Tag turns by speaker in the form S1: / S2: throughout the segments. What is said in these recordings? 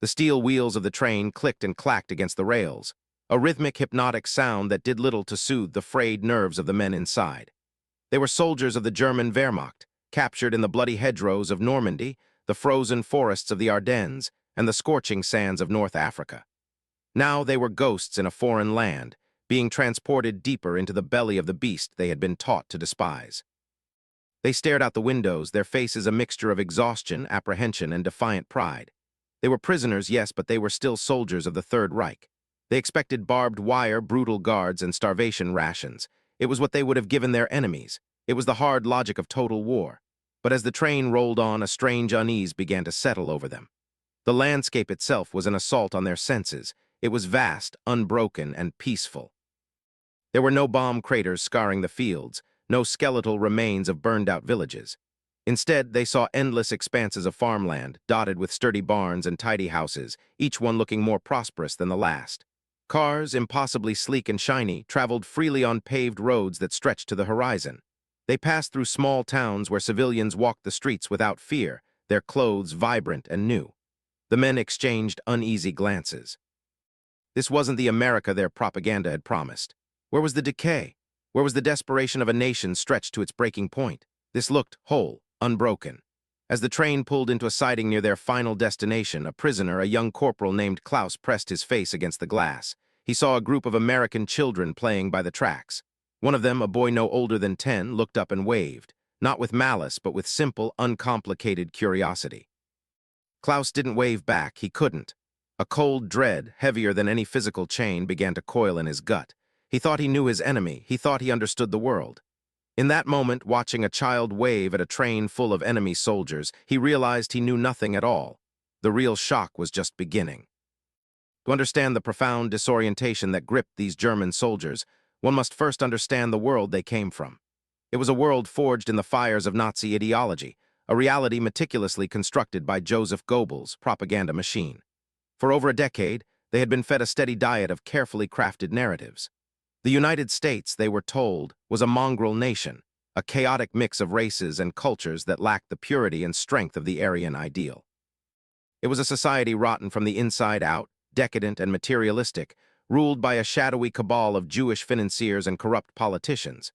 S1: The steel wheels of the train clicked and clacked against the rails, a rhythmic, hypnotic sound that did little to soothe the frayed nerves of the men inside. They were soldiers of the German Wehrmacht, captured in the bloody hedgerows of Normandy, the frozen forests of the Ardennes, and the scorching sands of North Africa. Now they were ghosts in a foreign land, being transported deeper into the belly of the beast they had been taught to despise. They stared out the windows, their faces a mixture of exhaustion, apprehension, and defiant pride. They were prisoners, yes, but they were still soldiers of the Third Reich. They expected barbed wire, brutal guards, and starvation rations. It was what they would have given their enemies. It was the hard logic of total war. But as the train rolled on, a strange unease began to settle over them. The landscape itself was an assault on their senses. It was vast, unbroken, and peaceful. There were no bomb craters scarring the fields, no skeletal remains of burned-out villages. Instead, they saw endless expanses of farmland, dotted with sturdy barns and tidy houses, each one looking more prosperous than the last. Cars, impossibly sleek and shiny, traveled freely on paved roads that stretched to the horizon. They passed through small towns where civilians walked the streets without fear, their clothes vibrant and new. The men exchanged uneasy glances. This wasn't the America their propaganda had promised. Where was the decay? Where was the desperation of a nation stretched to its breaking point? This looked whole, unbroken. As the train pulled into a siding near their final destination, a prisoner, a young corporal named Klaus, pressed his face against the glass. He saw a group of American children playing by the tracks. One of them, a boy no older than 10, looked up and waved, not with malice, but with simple, uncomplicated curiosity. Klaus didn't wave back. He couldn't. A cold dread, heavier than any physical chain, began to coil in his gut. He thought he knew his enemy. He thought he understood the world. In that moment, watching a child wave at a train full of enemy soldiers, he realized he knew nothing at all. The real shock was just beginning. To understand the profound disorientation that gripped these German soldiers, one must first understand the world they came from. It was a world forged in the fires of Nazi ideology, a reality meticulously constructed by Joseph Goebbels' propaganda machine. For over a decade, they had been fed a steady diet of carefully crafted narratives. The United States, they were told, was a mongrel nation, a chaotic mix of races and cultures that lacked the purity and strength of the Aryan ideal. It was a society rotten from the inside out, decadent and materialistic, ruled by a shadowy cabal of Jewish financiers and corrupt politicians.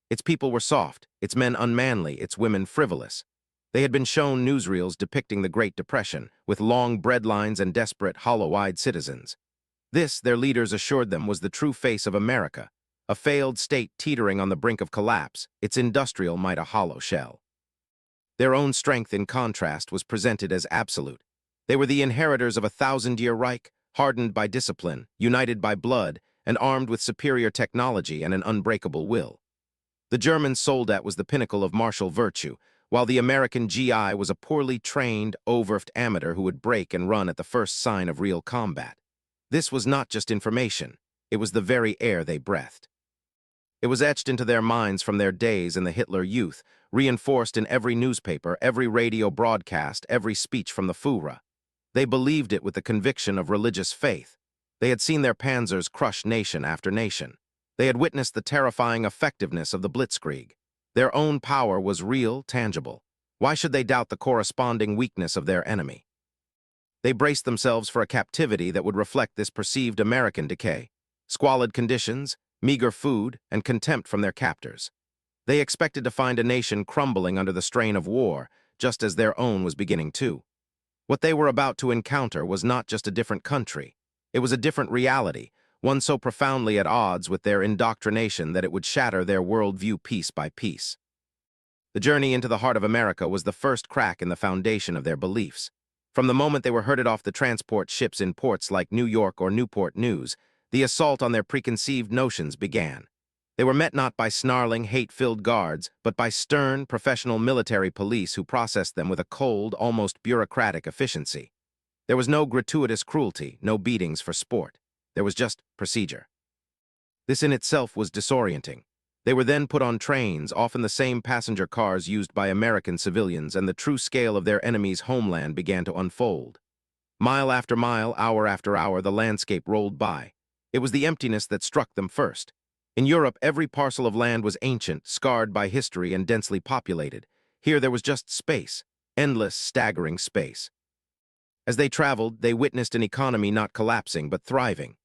S1: Its people were soft, its men unmanly, its women frivolous. They had been shown newsreels depicting the Great Depression, with long breadlines and desperate, hollow-eyed citizens. This, their leaders assured them, was the true face of America, a failed state teetering on the brink of collapse, its industrial might a hollow shell. Their own strength, in contrast, was presented as absolute. They were the inheritors of a 1,000-year Reich, hardened by discipline, united by blood, and armed with superior technology and an unbreakable will. The German soldat was the pinnacle of martial virtue, while the American GI was a poorly trained, overworked amateur who would break and run at the first sign of real combat. This was not just information, it was the very air they breathed. It was etched into their minds from their days in the Hitler Youth, reinforced in every newspaper, every radio broadcast, every speech from the Führer. They believed it with the conviction of religious faith. They had seen their panzers crush nation after nation. They had witnessed the terrifying effectiveness of the Blitzkrieg. Their own power was real, tangible. Why should they doubt the corresponding weakness of their enemy? They braced themselves for a captivity that would reflect this perceived American decay. Squalid conditions, meager food, and contempt from their captors. They expected to find a nation crumbling under the strain of war, just as their own was beginning to. What they were about to encounter was not just a different country. It was a different reality, one so profoundly at odds with their indoctrination that it would shatter their worldview piece by piece. The journey into the heart of America was the first crack in the foundation of their beliefs. From the moment they were herded off the transport ships in ports like New York or Newport News, the assault on their preconceived notions began. They were met not by snarling, hate-filled guards, but by stern, professional military police who processed them with a cold, almost bureaucratic efficiency. There was no gratuitous cruelty, no beatings for sport. There was just procedure. This in itself was disorienting. They were then put on trains, often the same passenger cars used by American civilians, and the true scale of their enemy's homeland began to unfold. Mile after mile, hour after hour, the landscape rolled by. It was the emptiness that struck them first. In Europe, every parcel of land was ancient, scarred by history, and densely populated. Here there was just space, endless, staggering space. As they traveled, they witnessed an economy not collapsing but thriving.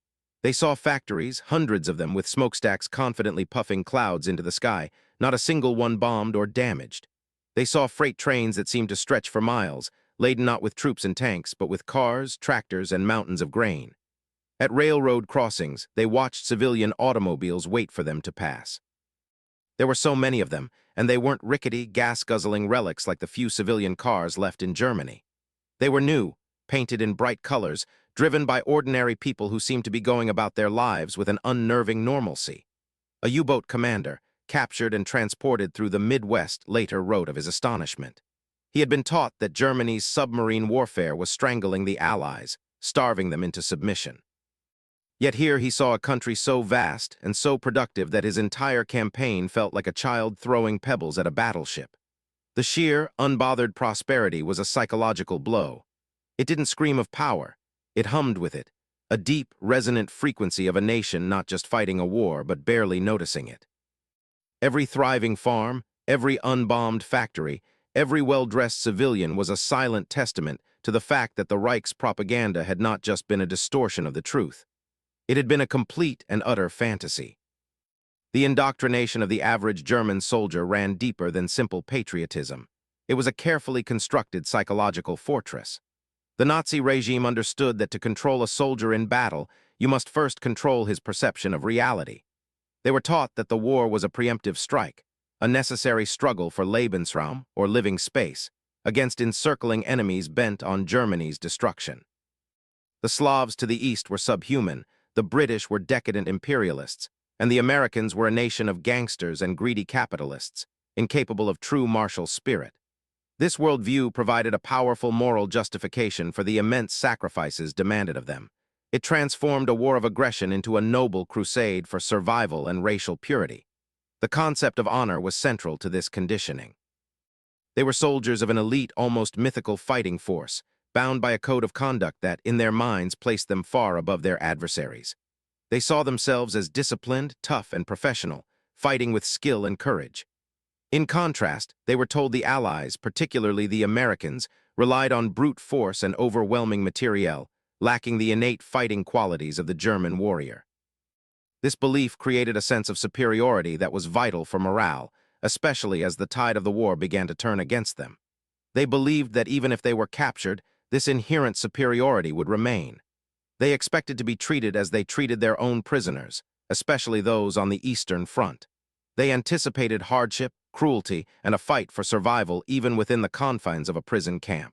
S1: They saw factories, hundreds of them with smokestacks confidently puffing clouds into the sky, not a single one bombed or damaged. They saw freight trains that seemed to stretch for miles, laden not with troops and tanks, but with cars, tractors, and mountains of grain. At railroad crossings, they watched civilian automobiles wait for them to pass. There were so many of them, and they weren't rickety, gas-guzzling relics like the few civilian cars left in Germany. They were new, painted in bright colors, driven by ordinary people who seemed to be going about their lives with an unnerving normalcy. A U-boat commander, captured and transported through the Midwest, later wrote of his astonishment. He had been taught that Germany's submarine warfare was strangling the Allies, starving them into submission. Yet here he saw a country so vast and so productive that his entire campaign felt like a child throwing pebbles at a battleship. The sheer, unbothered prosperity was a psychological blow. It didn't scream of power. It hummed with it, a deep, resonant frequency of a nation not just fighting a war, but barely noticing it. Every thriving farm, every unbombed factory, every well-dressed civilian was a silent testament to the fact that the Reich's propaganda had not just been a distortion of the truth. It had been a complete and utter fantasy. The indoctrination of the average German soldier ran deeper than simple patriotism. It was a carefully constructed psychological fortress. The Nazi regime understood that to control a soldier in battle, you must first control his perception of reality. They were taught that the war was a preemptive strike, a necessary struggle for Lebensraum, or living space, against encircling enemies bent on Germany's destruction. The Slavs to the east were subhuman, the British were decadent imperialists, and the Americans were a nation of gangsters and greedy capitalists, incapable of true martial spirit. This worldview provided a powerful moral justification for the immense sacrifices demanded of them. It transformed a war of aggression into a noble crusade for survival and racial purity. The concept of honor was central to this conditioning. They were soldiers of an elite, almost mythical fighting force, bound by a code of conduct that, in their minds, placed them far above their adversaries. They saw themselves as disciplined, tough, and professional, fighting with skill and courage. In contrast, they were told the Allies, particularly the Americans, relied on brute force and overwhelming materiel, lacking the innate fighting qualities of the German warrior. This belief created a sense of superiority that was vital for morale, especially as the tide of the war began to turn against them. They believed that even if they were captured, this inherent superiority would remain. They expected to be treated as they treated their own prisoners, especially those on the Eastern Front. They anticipated hardship, cruelty, and a fight for survival even within the confines of a prison camp.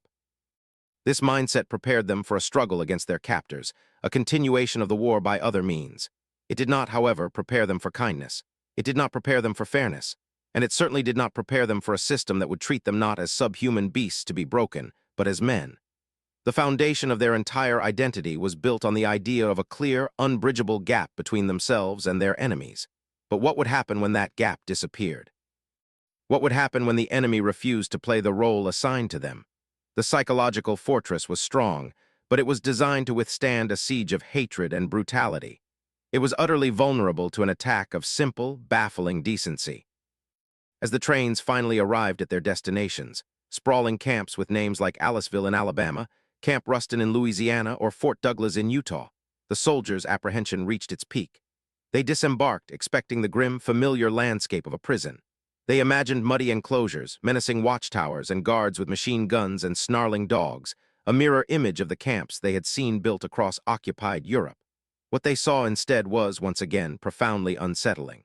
S1: This mindset prepared them for a struggle against their captors, a continuation of the war by other means. It did not, however, prepare them for kindness. It did not prepare them for fairness. And it certainly did not prepare them for a system that would treat them not as subhuman beasts to be broken, but as men. The foundation of their entire identity was built on the idea of a clear, unbridgeable gap between themselves and their enemies. But what would happen when that gap disappeared? What would happen when the enemy refused to play the role assigned to them? The psychological fortress was strong, but it was designed to withstand a siege of hatred and brutality. It was utterly vulnerable to an attack of simple, baffling decency. As the trains finally arrived at their destinations, sprawling camps with names like Aliceville in Alabama, Camp Ruston in Louisiana, or Fort Douglas in Utah, the soldiers' apprehension reached its peak. They disembarked, expecting the grim, familiar landscape of a prison. They imagined muddy enclosures, menacing watchtowers, and guards with machine guns and snarling dogs, a mirror image of the camps they had seen built across occupied Europe. What they saw instead was, once again, profoundly unsettling.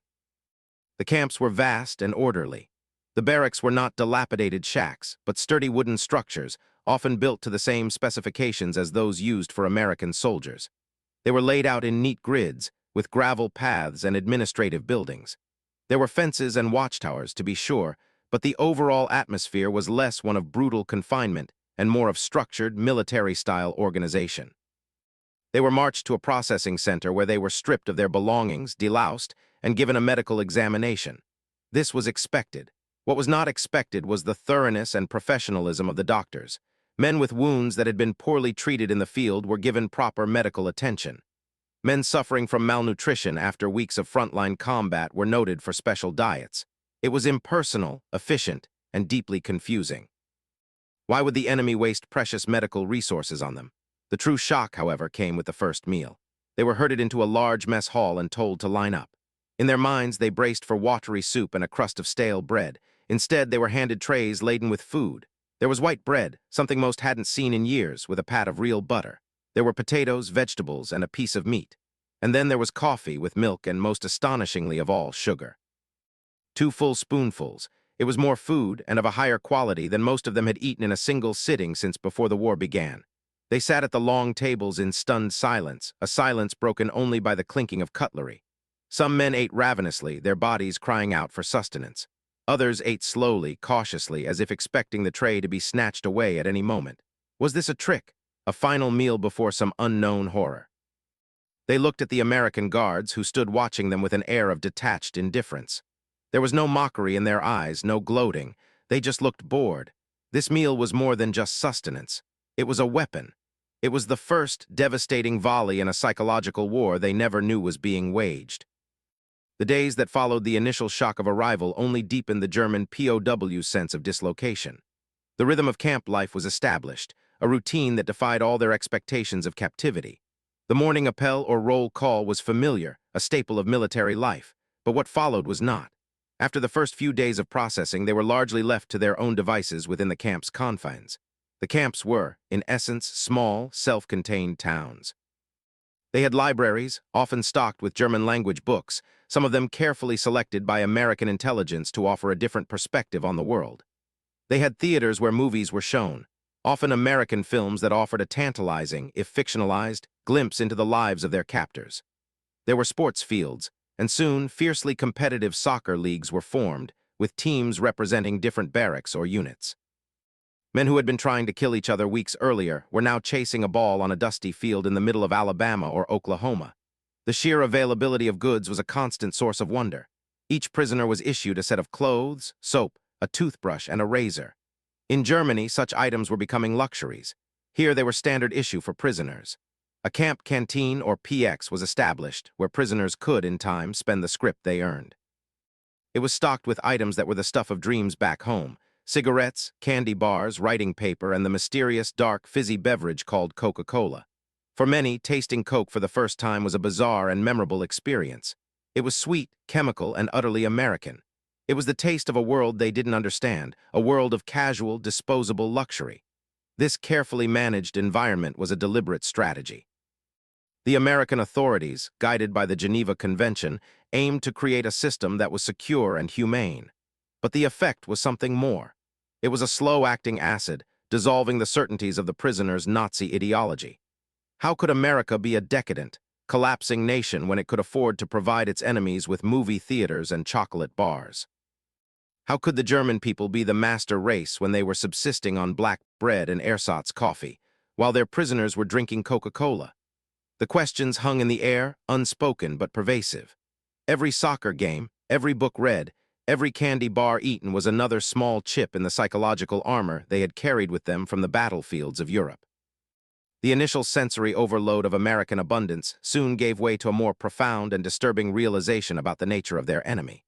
S1: The camps were vast and orderly. The barracks were not dilapidated shacks, but sturdy wooden structures, often built to the same specifications as those used for American soldiers. They were laid out in neat grids, with gravel paths and administrative buildings. There were fences and watchtowers, to be sure, but the overall atmosphere was less one of brutal confinement and more of structured, military-style organization. They were marched to a processing center where they were stripped of their belongings, deloused, and given a medical examination. This was expected. What was not expected was the thoroughness and professionalism of the doctors. Men with wounds that had been poorly treated in the field were given proper medical attention. Men suffering from malnutrition after weeks of frontline combat were noted for special diets. It was impersonal, efficient, and deeply confusing. Why would the enemy waste precious medical resources on them? The true shock, however, came with the first meal. They were herded into a large mess hall and told to line up. In their minds, they braced for watery soup and a crust of stale bread. Instead, they were handed trays laden with food. There was white bread, something most hadn't seen in years, with a pat of real butter. There were potatoes, vegetables, and a piece of meat. And then there was coffee with milk and, most astonishingly of all, sugar. 2 full spoonfuls. It was more food and of a higher quality than most of them had eaten in a single sitting since before the war began. They sat at the long tables in stunned silence, a silence broken only by the clinking of cutlery. Some men ate ravenously, their bodies crying out for sustenance. Others ate slowly, cautiously, as if expecting the tray to be snatched away at any moment. Was this a trick? A final meal before some unknown horror? They looked at the American guards, who stood watching them with an air of detached indifference. There was no mockery in their eyes, no gloating. They just looked bored. This meal was more than just sustenance. It was a weapon. It was the first devastating volley in a psychological war they never knew was being waged. The days that followed the initial shock of arrival only deepened the German POW's sense of dislocation. The rhythm of camp life was established, a routine that defied all their expectations of captivity. The morning appel or roll call was familiar, a staple of military life, but what followed was not. After the first few days of processing, they were largely left to their own devices within the camp's confines. The camps were, in essence, small, self-contained towns. They had libraries, often stocked with German-language books, some of them carefully selected by American intelligence to offer a different perspective on the world. They had theaters where movies were shown, often American films that offered a tantalizing, if fictionalized, glimpse into the lives of their captors. There were sports fields, and soon fiercely competitive soccer leagues were formed, with teams representing different barracks or units. Men who had been trying to kill each other weeks earlier were now chasing a ball on a dusty field in the middle of Alabama or Oklahoma. The sheer availability of goods was a constant source of wonder. Each prisoner was issued a set of clothes, soap, a toothbrush, and a razor. In Germany, such items were becoming luxuries. Here they were standard issue for prisoners. A camp canteen, or PX, was established, where prisoners could, in time, spend the scrip they earned. It was stocked with items that were the stuff of dreams back home: cigarettes, candy bars, writing paper, and the mysterious, dark, fizzy beverage called Coca-Cola. For many, tasting Coke for the first time was a bizarre and memorable experience. It was sweet, chemical, and utterly American. It was the taste of a world they didn't understand, a world of casual, disposable luxury. This carefully managed environment was a deliberate strategy. The American authorities, guided by the Geneva Convention, aimed to create a system that was secure and humane. But the effect was something more. It was a slow-acting acid, dissolving the certainties of the prisoners' Nazi ideology. How could America be a decadent, collapsing nation when it could afford to provide its enemies with movie theaters and chocolate bars? How could the German people be the master race when they were subsisting on black bread and ersatz coffee, while their prisoners were drinking Coca-Cola? The questions hung in the air, unspoken but pervasive. Every soccer game, every book read, every candy bar eaten was another small chip in the psychological armor they had carried with them from the battlefields of Europe. The initial sensory overload of American abundance soon gave way to a more profound and disturbing realization about the nature of their enemy.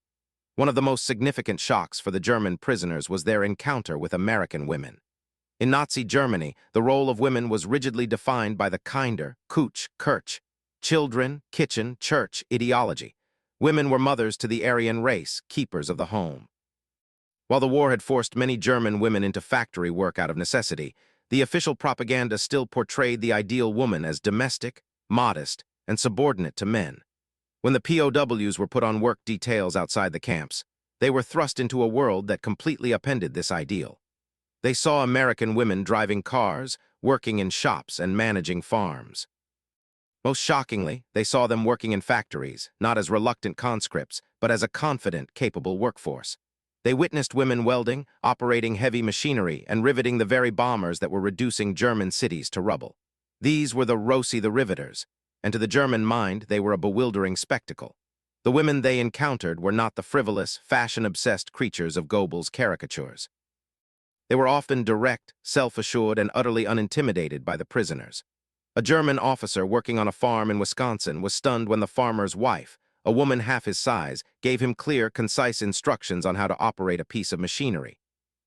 S1: One of the most significant shocks for the German prisoners was their encounter with American women. In Nazi Germany, the role of women was rigidly defined by the Kinder, Kuch, Kirch, children, kitchen, church ideology. Women were mothers to the Aryan race, keepers of the home. While the war had forced many German women into factory work out of necessity, the official propaganda still portrayed the ideal woman as domestic, modest, and subordinate to men. When the POWs were put on work details outside the camps, they were thrust into a world that completely upended this ideal. They saw American women driving cars, working in shops, and managing farms. Most shockingly, they saw them working in factories, not as reluctant conscripts, but as a confident, capable workforce. They witnessed women welding, operating heavy machinery, and riveting the very bombers that were reducing German cities to rubble. These were the Rossi the Riveters, and to the German mind, they were a bewildering spectacle. The women they encountered were not the frivolous, fashion-obsessed creatures of Goebbels' caricatures. They were often direct, self-assured, and utterly unintimidated by the prisoners. A German officer working on a farm in Wisconsin was stunned when the farmer's wife, a woman half his size, gave him clear, concise instructions on how to operate a piece of machinery.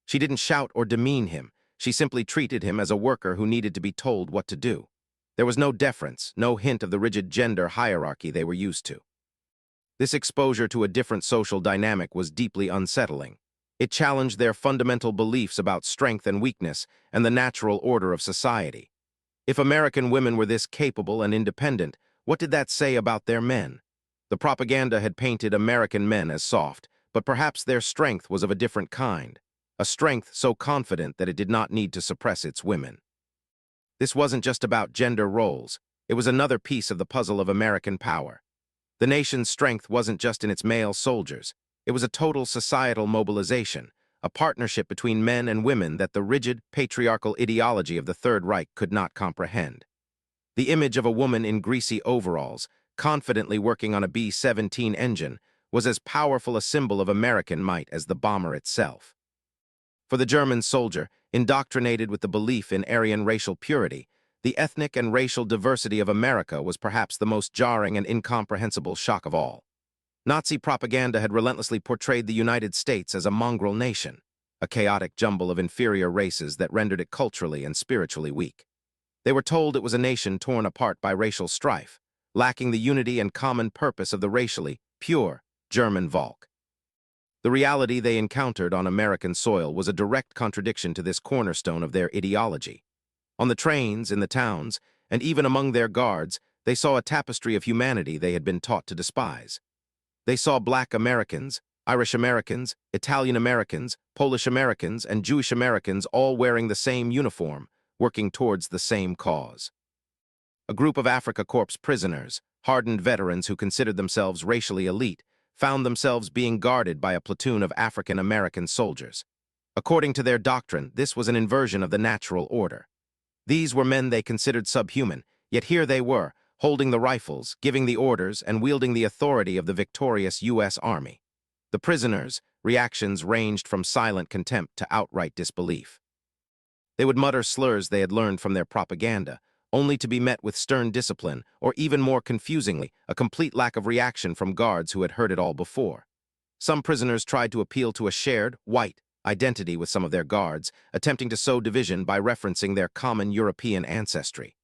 S1: She didn't shout or demean him. She simply treated him as a worker who needed to be told what to do. There was no deference, no hint of the rigid gender hierarchy they were used to. This exposure to a different social dynamic was deeply unsettling. It challenged their fundamental beliefs about strength and weakness and the natural order of society. If American women were this capable and independent, what did that say about their men? The propaganda had painted American men as soft, but perhaps their strength was of a different kind, a strength so confident that it did not need to suppress its women. This wasn't just about gender roles, it was another piece of the puzzle of American power. The nation's strength wasn't just in its male soldiers, it was a total societal mobilization, a partnership between men and women that the rigid, patriarchal ideology of the Third Reich could not comprehend. The image of a woman in greasy overalls, confidently working on a B-17 engine, was as powerful a symbol of American might as the bomber itself. For the German soldier, indoctrinated with the belief in Aryan racial purity, the ethnic and racial diversity of America was perhaps the most jarring and incomprehensible shock of all. Nazi propaganda had relentlessly portrayed the United States as a mongrel nation, a chaotic jumble of inferior races that rendered it culturally and spiritually weak. They were told it was a nation torn apart by racial strife, lacking the unity and common purpose of the racially pure German Volk. The reality they encountered on American soil was a direct contradiction to this cornerstone of their ideology. On the trains, in the towns, and even among their guards, they saw a tapestry of humanity they had been taught to despise. They saw Black Americans, Irish Americans, Italian Americans, Polish Americans, and Jewish Americans all wearing the same uniform, working towards the same cause. A group of Afrika Korps prisoners, hardened veterans who considered themselves racially elite, found themselves being guarded by a platoon of African American soldiers. According to their doctrine, this was an inversion of the natural order. These were men they considered subhuman, yet here they were, holding the rifles, giving the orders, and wielding the authority of the victorious U.S. Army. The prisoners' reactions ranged from silent contempt to outright disbelief. They would mutter slurs they had learned from their propaganda, only to be met with stern discipline, or even more confusingly, a complete lack of reaction from guards who had heard it all before. Some prisoners tried to appeal to a shared, white, identity with some of their guards, attempting to sow division by referencing their common European ancestry.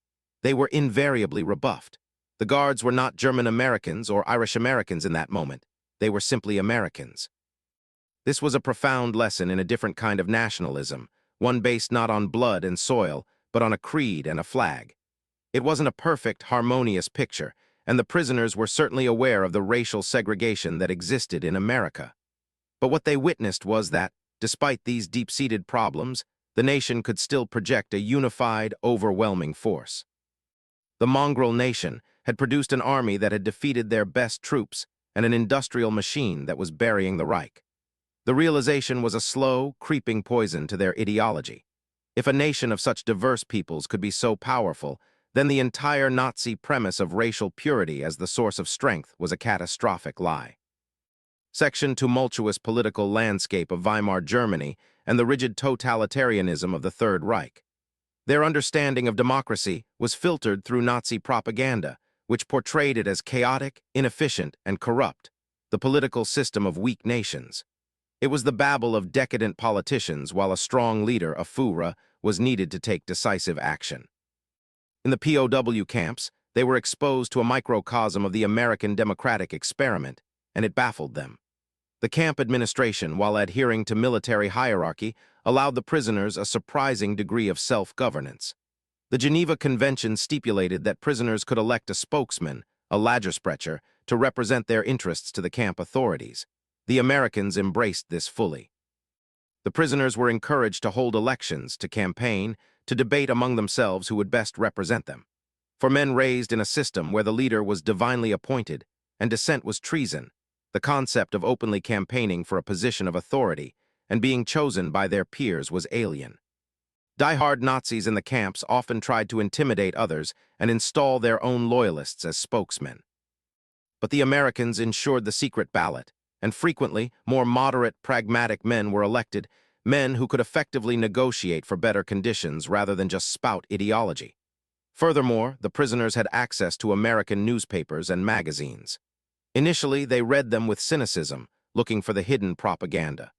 S1: They were invariably rebuffed. The guards were not German Americans or Irish Americans in that moment. They were simply Americans. This was a profound lesson in a different kind of nationalism, one based not on blood and soil, but on a creed and a flag. It wasn't a perfect, harmonious picture, and the prisoners were certainly aware of the racial segregation that existed in America. But what they witnessed was that, despite these deep-seated problems, the nation could still project a unified, overwhelming force. The mongrel nation had produced an army that had defeated their best troops and an industrial machine that was burying the Reich. The realization was a slow, creeping poison to their ideology. If a nation of such diverse peoples could be so powerful, then the entire Nazi premise of racial purity as the source of strength was a catastrophic lie. Section tumultuous political landscape of Weimar Germany and the rigid totalitarianism of the Third Reich. Their understanding of democracy was filtered through Nazi propaganda, which portrayed it as chaotic, inefficient, and corrupt, the political system of weak nations. It was the babble of decadent politicians while a strong leader, a Führer, was needed to take decisive action. In the POW camps, they were exposed to a microcosm of the American democratic experiment, and it baffled them. The camp administration, while adhering to military hierarchy, allowed the prisoners a surprising degree of self-governance. The Geneva Convention stipulated that prisoners could elect a spokesman, a Lagersprecher, to represent their interests to the camp authorities. The Americans embraced this fully. The prisoners were encouraged to hold elections, to campaign, to debate among themselves who would best represent them. For men raised in a system where the leader was divinely appointed and dissent was treason, the concept of openly campaigning for a position of authority and being chosen by their peers was alien. Die-hard Nazis in the camps often tried to intimidate others and install their own loyalists as spokesmen. But the Americans ensured the secret ballot, and frequently, more moderate, pragmatic men were elected, men who could effectively negotiate for better conditions rather than just spout ideology. Furthermore, the prisoners had access to American newspapers and magazines. Initially, they read them with cynicism, looking for the hidden propaganda.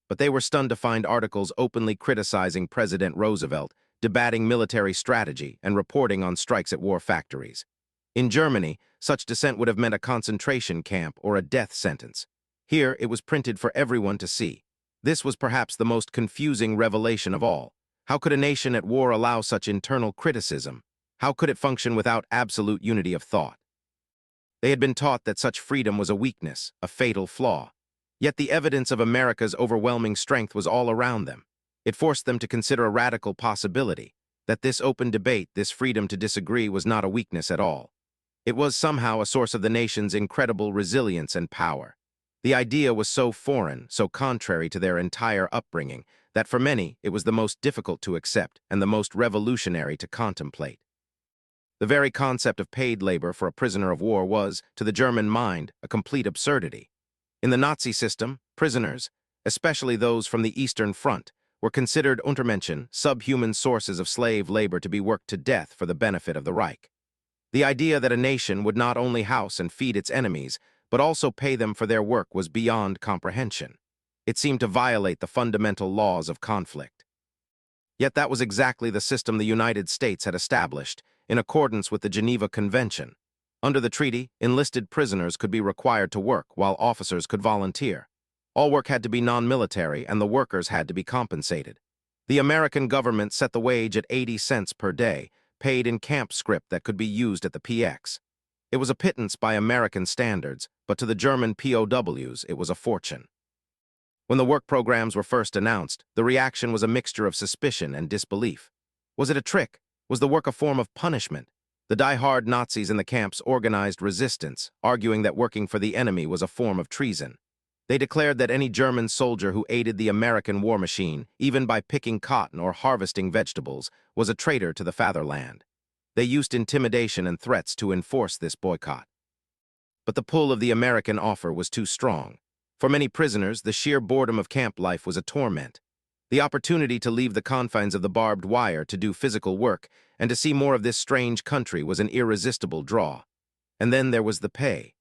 S1: but they were stunned to find articles openly criticizing President Roosevelt, debating military strategy, and reporting on strikes at war factories. In Germany, such dissent would have meant a concentration camp or a death sentence. Here, it was printed for everyone to see. This was perhaps the most confusing revelation of all. How could a nation at war allow such internal criticism? How could it function without absolute unity of thought? They had been taught that such freedom was a weakness, a fatal flaw. Yet the evidence of America's overwhelming strength was all around them. It forced them to consider a radical possibility, that this open debate, this freedom to disagree, was not a weakness at all. It was somehow a source of the nation's incredible resilience and power. The idea was so foreign, so contrary to their entire upbringing, that for many it was the most difficult to accept and the most revolutionary to contemplate. The very concept of paid labor for a prisoner of war was, to the German mind, a complete absurdity. In the Nazi system, prisoners, especially those from the Eastern Front, were considered Untermenschen, subhuman sources of slave labor to be worked to death for the benefit of the Reich. The idea that a nation would not only house and feed its enemies, but also pay them for their work was beyond comprehension. It seemed to violate the fundamental laws of conflict. Yet that was exactly the system the United States had established, in accordance with the Geneva Convention. Under the treaty, enlisted prisoners could be required to work, while officers could volunteer. All work had to be non-military, and the workers had to be compensated. The American government set the wage at 80 cents per day, paid in camp scrip that could be used at the PX. It was a pittance by American standards, but to the German POWs, it was a fortune. When the work programs were first announced, the reaction was a mixture of suspicion and disbelief. Was it a trick? Was the work a form of punishment? The die-hard Nazis in the camps organized resistance, arguing that working for the enemy was a form of treason. They declared that any German soldier who aided the American war machine, even by picking cotton or harvesting vegetables, was a traitor to the fatherland. They used intimidation and threats to enforce this boycott. But the pull of the American offer was too strong. For many prisoners, the sheer boredom of camp life was a torment. The opportunity to leave the confines of the barbed wire to do physical work and to see more of this strange country was an irresistible draw. And then there was the pay.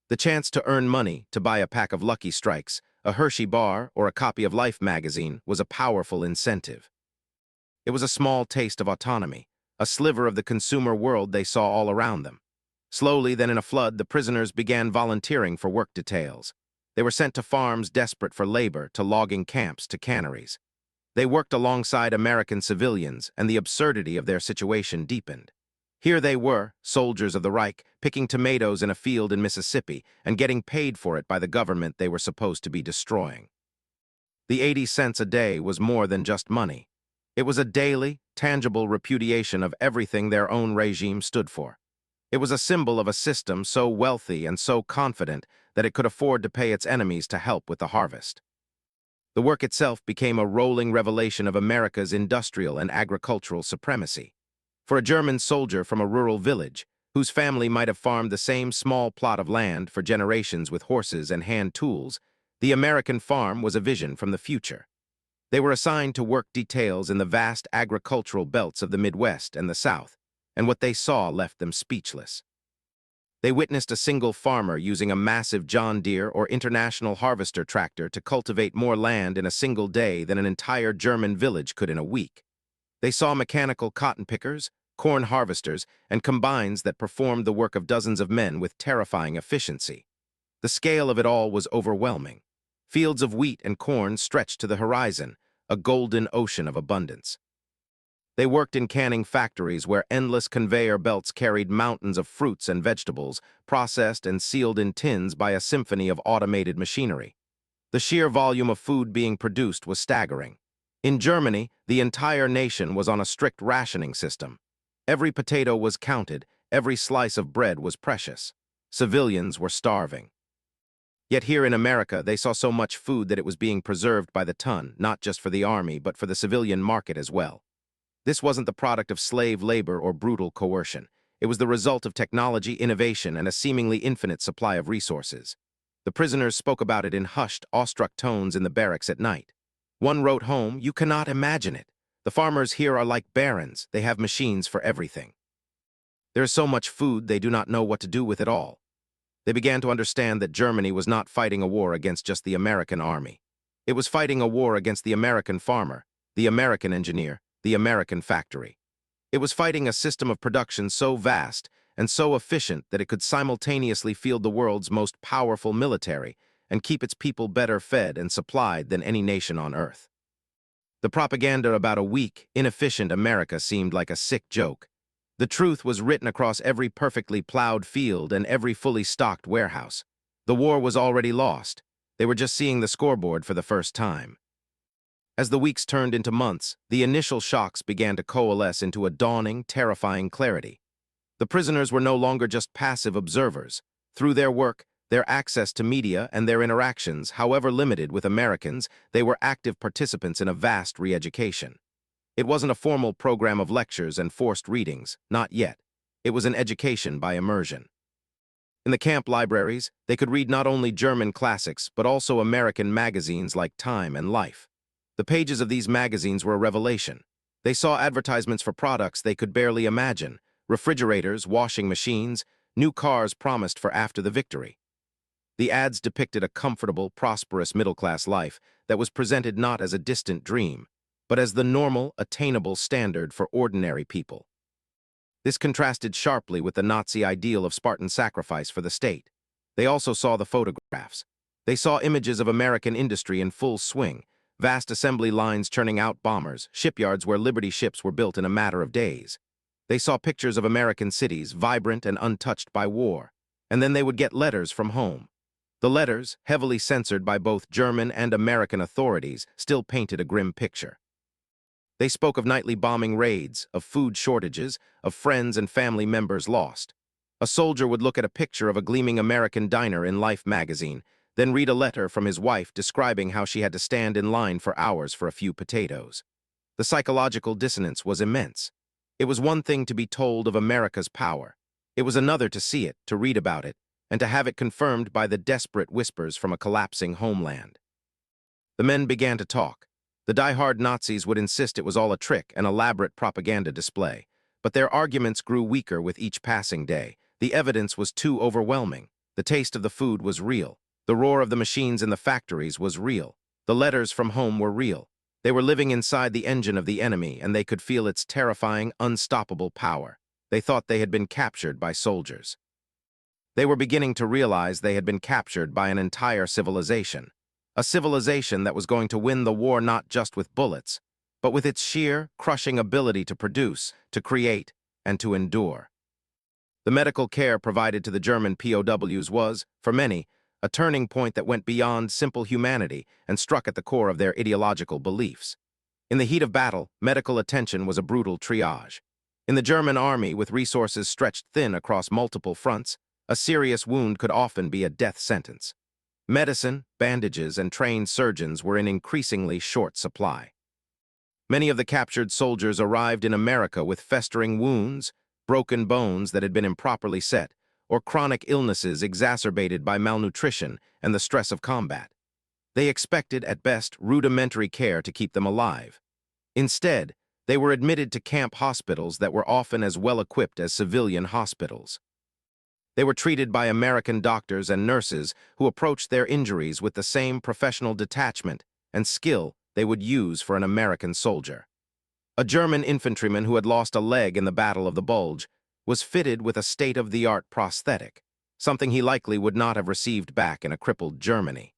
S1: The chance to earn money, to buy a pack of Lucky Strikes, a Hershey bar, or a copy of Life magazine was a powerful incentive. It was a small taste of autonomy, a sliver of the consumer world they saw all around them. Slowly, then in a flood, the prisoners began volunteering for work details. They were sent to farms desperate for labor, to logging camps, to canneries. They worked alongside American civilians, and the absurdity of their situation deepened. Here they were, soldiers of the Reich, picking tomatoes in a field in Mississippi and getting paid for it by the government they were supposed to be destroying. The 80 cents a day was more than just money. It was a daily, tangible repudiation of everything their own regime stood for. It was a symbol of a system so wealthy and so confident that it could afford to pay its enemies to help with the harvest. The work itself became a rolling revelation of America's industrial and agricultural supremacy. For a German soldier from a rural village, whose family might have farmed the same small plot of land for generations with horses and hand tools, the American farm was a vision from the future. They were assigned to work details in the vast agricultural belts of the Midwest and the South, and what they saw left them speechless. They witnessed a single farmer using a massive John Deere or International Harvester tractor to cultivate more land in a single day than an entire German village could in a week. They saw mechanical cotton pickers, corn harvesters, and combines that performed the work of dozens of men with terrifying efficiency. The scale of it all was overwhelming. Fields of wheat and corn stretched to the horizon, a golden ocean of abundance. They worked in canning factories where endless conveyor belts carried mountains of fruits and vegetables, processed and sealed in tins by a symphony of automated machinery. The sheer volume of food being produced was staggering. In Germany, the entire nation was on a strict rationing system. Every potato was counted, every slice of bread was precious. Civilians were starving. Yet here in America, they saw so much food that it was being preserved by the ton, not just for the army, but for the civilian market as well. This wasn't the product of slave labor or brutal coercion. It was the result of technology, innovation, and a seemingly infinite supply of resources. The prisoners spoke about it in hushed, awestruck tones in the barracks at night. One wrote home, "You cannot imagine it. The farmers here are like barons. They have machines for everything. There is so much food they do not know what to do with it all." They began to understand that Germany was not fighting a war against just the American army. It was fighting a war against the American farmer, the American engineer, the American factory. It was fighting a system of production so vast and so efficient that it could simultaneously field the world's most powerful military and keep its people better fed and supplied than any nation on Earth. The propaganda about a weak, inefficient America seemed like a sick joke. The truth was written across every perfectly plowed field and every fully stocked warehouse. The war was already lost. They were just seeing the scoreboard for the first time. As the weeks turned into months, the initial shocks began to coalesce into a dawning, terrifying clarity. The prisoners were no longer just passive observers. Through their work, their access to media, and their interactions, however limited with Americans, they were active participants in a vast re-education. It wasn't a formal program of lectures and forced readings, not yet. It was an education by immersion. In the camp libraries, they could read not only German classics, but also American magazines like Time and Life. The pages of these magazines were a revelation. They saw advertisements for products they could barely imagine: refrigerators, washing machines, new cars promised for after the victory. The ads depicted a comfortable, prosperous middle-class life that was presented not as a distant dream, but as the normal, attainable standard for ordinary people. This contrasted sharply with the Nazi ideal of Spartan sacrifice for the state. They also saw the photographs. They saw images of American industry in full swing, vast assembly lines churning out bombers, shipyards where Liberty ships were built in a matter of days. They saw pictures of American cities, vibrant and untouched by war. And then they would get letters from home. The letters, heavily censored by both German and American authorities, still painted a grim picture. They spoke of nightly bombing raids, of food shortages, of friends and family members lost. A soldier would look at a picture of a gleaming American diner in Life magazine, then read a letter from his wife describing how she had to stand in line for hours for a few potatoes. The psychological dissonance was immense. It was one thing to be told of America's power. It was another to see it, to read about it, and to have it confirmed by the desperate whispers from a collapsing homeland. The men began to talk. The die-hard Nazis would insist it was all a trick, an elaborate propaganda display. But their arguments grew weaker with each passing day. The evidence was too overwhelming. The taste of the food was real. The roar of the machines in the factories was real. The letters from home were real. They were living inside the engine of the enemy, and they could feel its terrifying, unstoppable power. They thought they had been captured by soldiers. They were beginning to realize they had been captured by an entire civilization. A civilization that was going to win the war not just with bullets, but with its sheer, crushing ability to produce, to create, and to endure. The medical care provided to the German POWs was, for many, a turning point that went beyond simple humanity and struck at the core of their ideological beliefs. In the heat of battle, medical attention was a brutal triage. In the German army, with resources stretched thin across multiple fronts, a serious wound could often be a death sentence. Medicine, bandages, and trained surgeons were in increasingly short supply. Many of the captured soldiers arrived in America with festering wounds, broken bones that had been improperly set, or chronic illnesses exacerbated by malnutrition and the stress of combat. They expected, at best, rudimentary care to keep them alive. Instead, they were admitted to camp hospitals that were often as well-equipped as civilian hospitals. They were treated by American doctors and nurses who approached their injuries with the same professional detachment and skill they would use for an American soldier. A German infantryman who had lost a leg in the Battle of the Bulge was fitted with a state-of-the-art prosthetic, something he likely would not have received back in a crippled Germany.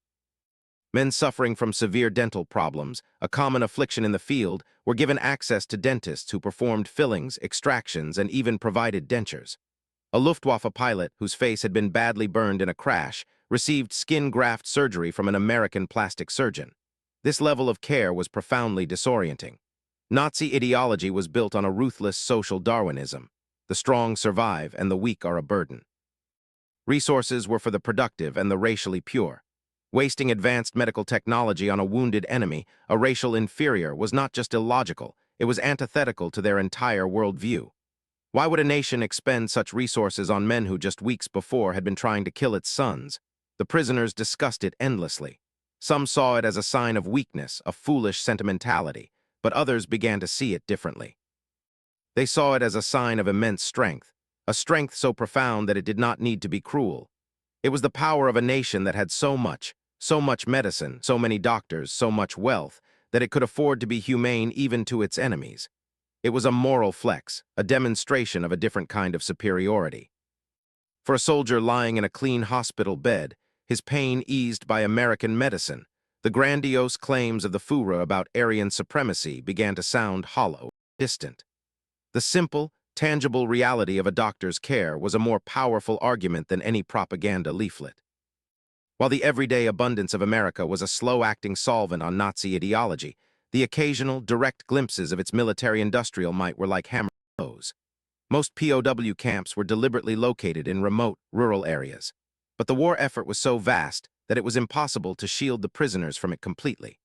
S1: Men suffering from severe dental problems, a common affliction in the field, were given access to dentists who performed fillings, extractions, and even provided dentures. A Luftwaffe pilot whose face had been badly burned in a crash received skin graft surgery from an American plastic surgeon. This level of care was profoundly disorienting. Nazi ideology was built on a ruthless social Darwinism. The strong survive and the weak are a burden. Resources were for the productive and the racially pure. Wasting advanced medical technology on a wounded enemy, a racial inferior, was not just illogical, it was antithetical to their entire worldview. Why would a nation expend such resources on men who just weeks before had been trying to kill its sons? The prisoners discussed it endlessly. Some saw it as a sign of weakness, a foolish sentimentality, but others began to see it differently. They saw it as a sign of immense strength, a strength so profound that it did not need to be cruel. It was the power of a nation that had so much, so much medicine, so many doctors, so much wealth, that it could afford to be humane even to its enemies. It was a moral flex, a demonstration of a different kind of superiority. For a soldier lying in a clean hospital bed, his pain eased by American medicine, the grandiose claims of the Führer about Aryan supremacy began to sound hollow, distant. The simple, tangible reality of a doctor's care was a more powerful argument than any propaganda leaflet. While the everyday abundance of America was a slow-acting solvent on Nazi ideology, the occasional, direct glimpses of its military-industrial might were like hammer blows. Most POW camps were deliberately located in remote, rural areas. But the war effort was so vast that it was impossible to shield the prisoners from it completely.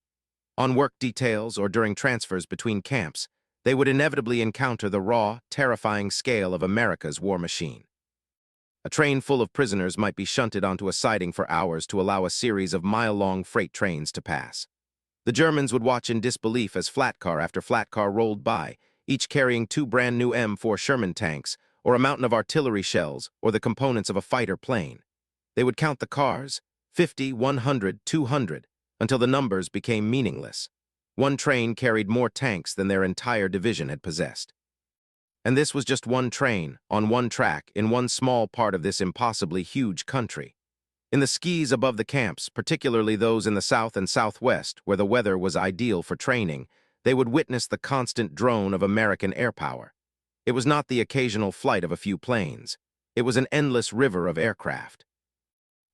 S1: On work details or during transfers between camps, they would inevitably encounter the raw, terrifying scale of America's war machine. A train full of prisoners might be shunted onto a siding for hours to allow a series of mile-long freight trains to pass. The Germans would watch in disbelief as flat car after flat car rolled by, each carrying 2 brand-new M4 Sherman tanks, or a mountain of artillery shells, or the components of a fighter plane. They would count the cars, 50, 100, 200, until the numbers became meaningless. One train carried more tanks than their entire division had possessed. And this was just one train, on one track, in one small part of this impossibly huge country. In the skis above the camps, particularly those in the south and southwest, where the weather was ideal for training, they would witness the constant drone of American air power. It was not the occasional flight of a few planes. It was an endless river of aircraft.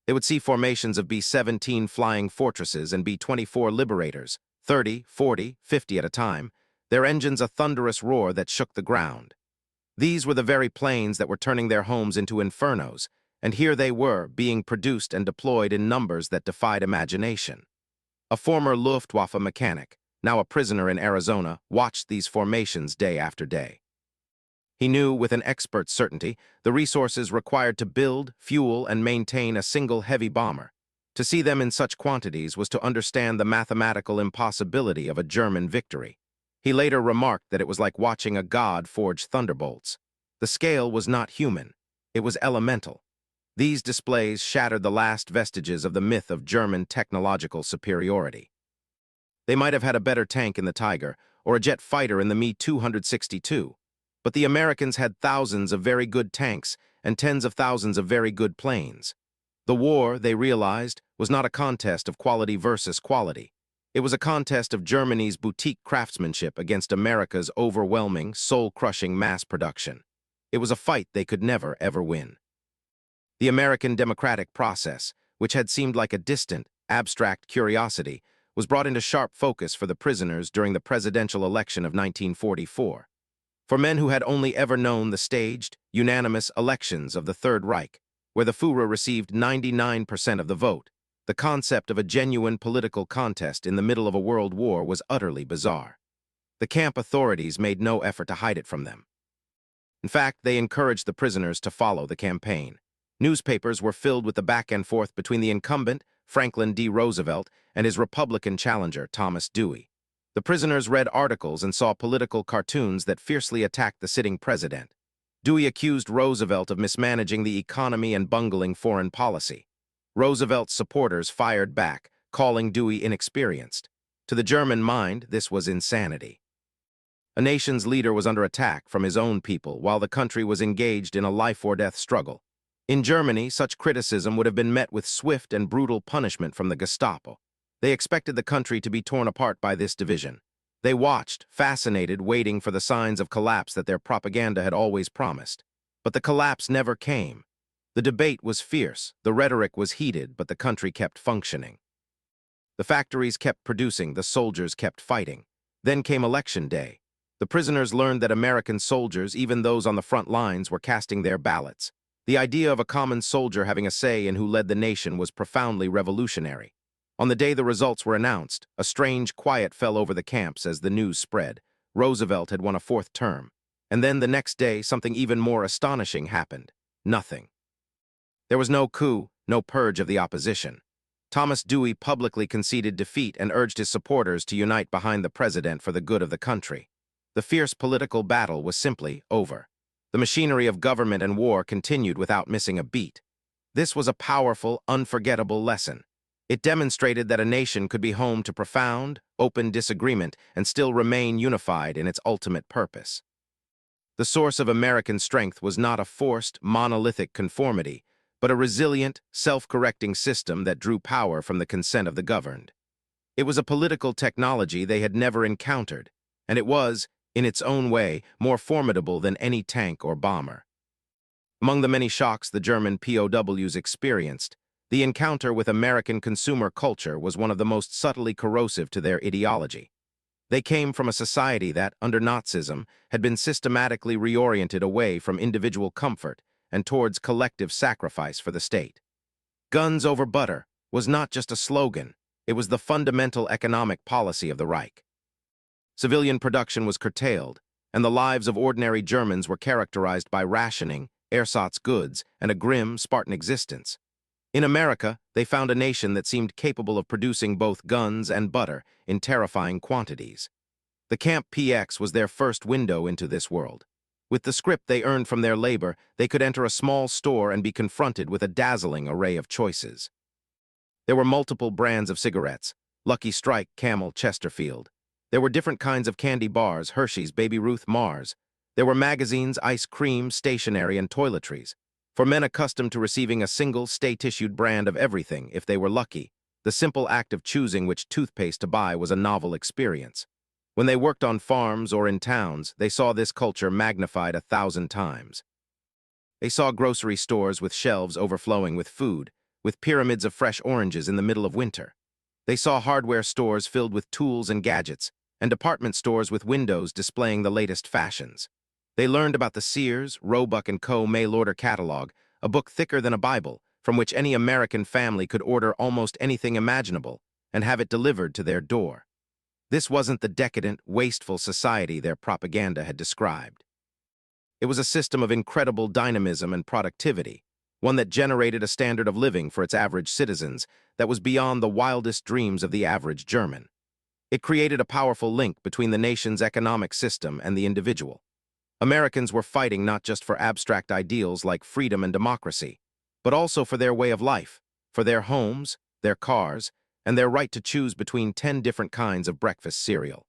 S1: They would see formations of B-17 flying fortresses and B-24 Liberators, 30, 40, 50 at a time, their engines a thunderous roar that shook the ground. These were the very planes that were turning their homes into infernos, and here they were, being produced and deployed in numbers that defied imagination. A former Luftwaffe mechanic, now a prisoner in Arizona, watched these formations day after day. He knew with an expert certainty the resources required to build, fuel, and maintain a single heavy bomber. To see them in such quantities was to understand the mathematical impossibility of a German victory. He later remarked that it was like watching a god forge thunderbolts. The scale was not human. It was elemental. These displays shattered the last vestiges of the myth of German technological superiority. They might have had a better tank in the Tiger or a jet fighter in the Me-262, but the Americans had thousands of very good tanks and tens of thousands of very good planes. The war, they realized, was not a contest of quality versus quality. It was a contest of Germany's boutique craftsmanship against America's overwhelming, soul-crushing mass production. It was a fight they could never, ever win. The American democratic process, which had seemed like a distant, abstract curiosity, was brought into sharp focus for the prisoners during the presidential election of 1944. For men who had only ever known the staged, unanimous elections of the Third Reich, where the Führer received 99% of the vote, the concept of a genuine political contest in the middle of a world war was utterly bizarre. The camp authorities made no effort to hide it from them. In fact, they encouraged the prisoners to follow the campaign. Newspapers were filled with the back and forth between the incumbent, Franklin D. Roosevelt, and his Republican challenger, Thomas Dewey. The prisoners read articles and saw political cartoons that fiercely attacked the sitting president. Dewey accused Roosevelt of mismanaging the economy and bungling foreign policy. Roosevelt's supporters fired back, calling Dewey inexperienced. To the German mind, this was insanity. A nation's leader was under attack from his own people while the country was engaged in a life-or-death struggle. In Germany, such criticism would have been met with swift and brutal punishment from the Gestapo. They expected the country to be torn apart by this division. They watched, fascinated, waiting for the signs of collapse that their propaganda had always promised. But the collapse never came. The debate was fierce, the rhetoric was heated, but the country kept functioning. The factories kept producing, the soldiers kept fighting. Then came election day. The prisoners learned that American soldiers, even those on the front lines, were casting their ballots. The idea of a common soldier having a say in who led the nation was profoundly revolutionary. On the day the results were announced, a strange quiet fell over the camps as the news spread. Roosevelt had won a 4th term. And then the next day, something even more astonishing happened. Nothing. There was no coup, no purge of the opposition. Thomas Dewey publicly conceded defeat and urged his supporters to unite behind the president for the good of the country. The fierce political battle was simply over. The machinery of government and war continued without missing a beat. This was a powerful, unforgettable lesson. It demonstrated that a nation could be home to profound, open disagreement and still remain unified in its ultimate purpose. The source of American strength was not a forced, monolithic conformity, but a resilient, self-correcting system that drew power from the consent of the governed. It was a political technology they had never encountered, and it was, in its own way, more formidable than any tank or bomber. Among the many shocks the German POWs experienced, the encounter with American consumer culture was one of the most subtly corrosive to their ideology. They came from a society that, under Nazism, had been systematically reoriented away from individual comfort and towards collective sacrifice for the state. Guns over butter was not just a slogan, it was the fundamental economic policy of the Reich. Civilian production was curtailed, and the lives of ordinary Germans were characterized by rationing, ersatz goods, and a grim, Spartan existence. In America, they found a nation that seemed capable of producing both guns and butter in terrifying quantities. The Camp PX was their first window into this world. With the script they earned from their labor, they could enter a small store and be confronted with a dazzling array of choices. There were multiple brands of cigarettes: Lucky Strike, Camel, Chesterfield. There were different kinds of candy bars: Hershey's, Baby Ruth, Mars. There were magazines, ice cream, stationery, and toiletries. For men accustomed to receiving a single, stay-tissued brand of everything, if they were lucky, the simple act of choosing which toothpaste to buy was a novel experience. When they worked on farms or in towns, they saw this culture magnified 1,000 times. They saw grocery stores with shelves overflowing with food, with pyramids of fresh oranges in the middle of winter. They saw hardware stores filled with tools and gadgets, and department stores with windows displaying the latest fashions. They learned about the Sears, Roebuck & Co. mail-order catalog, a book thicker than a Bible, from which any American family could order almost anything imaginable and have it delivered to their door. This wasn't the decadent, wasteful society their propaganda had described. It was a system of incredible dynamism and productivity, one that generated a standard of living for its average citizens that was beyond the wildest dreams of the average German. It created a powerful link between the nation's economic system and the individual. Americans were fighting not just for abstract ideals like freedom and democracy, but also for their way of life, for their homes, their cars, and their right to choose between 10 different kinds of breakfast cereal.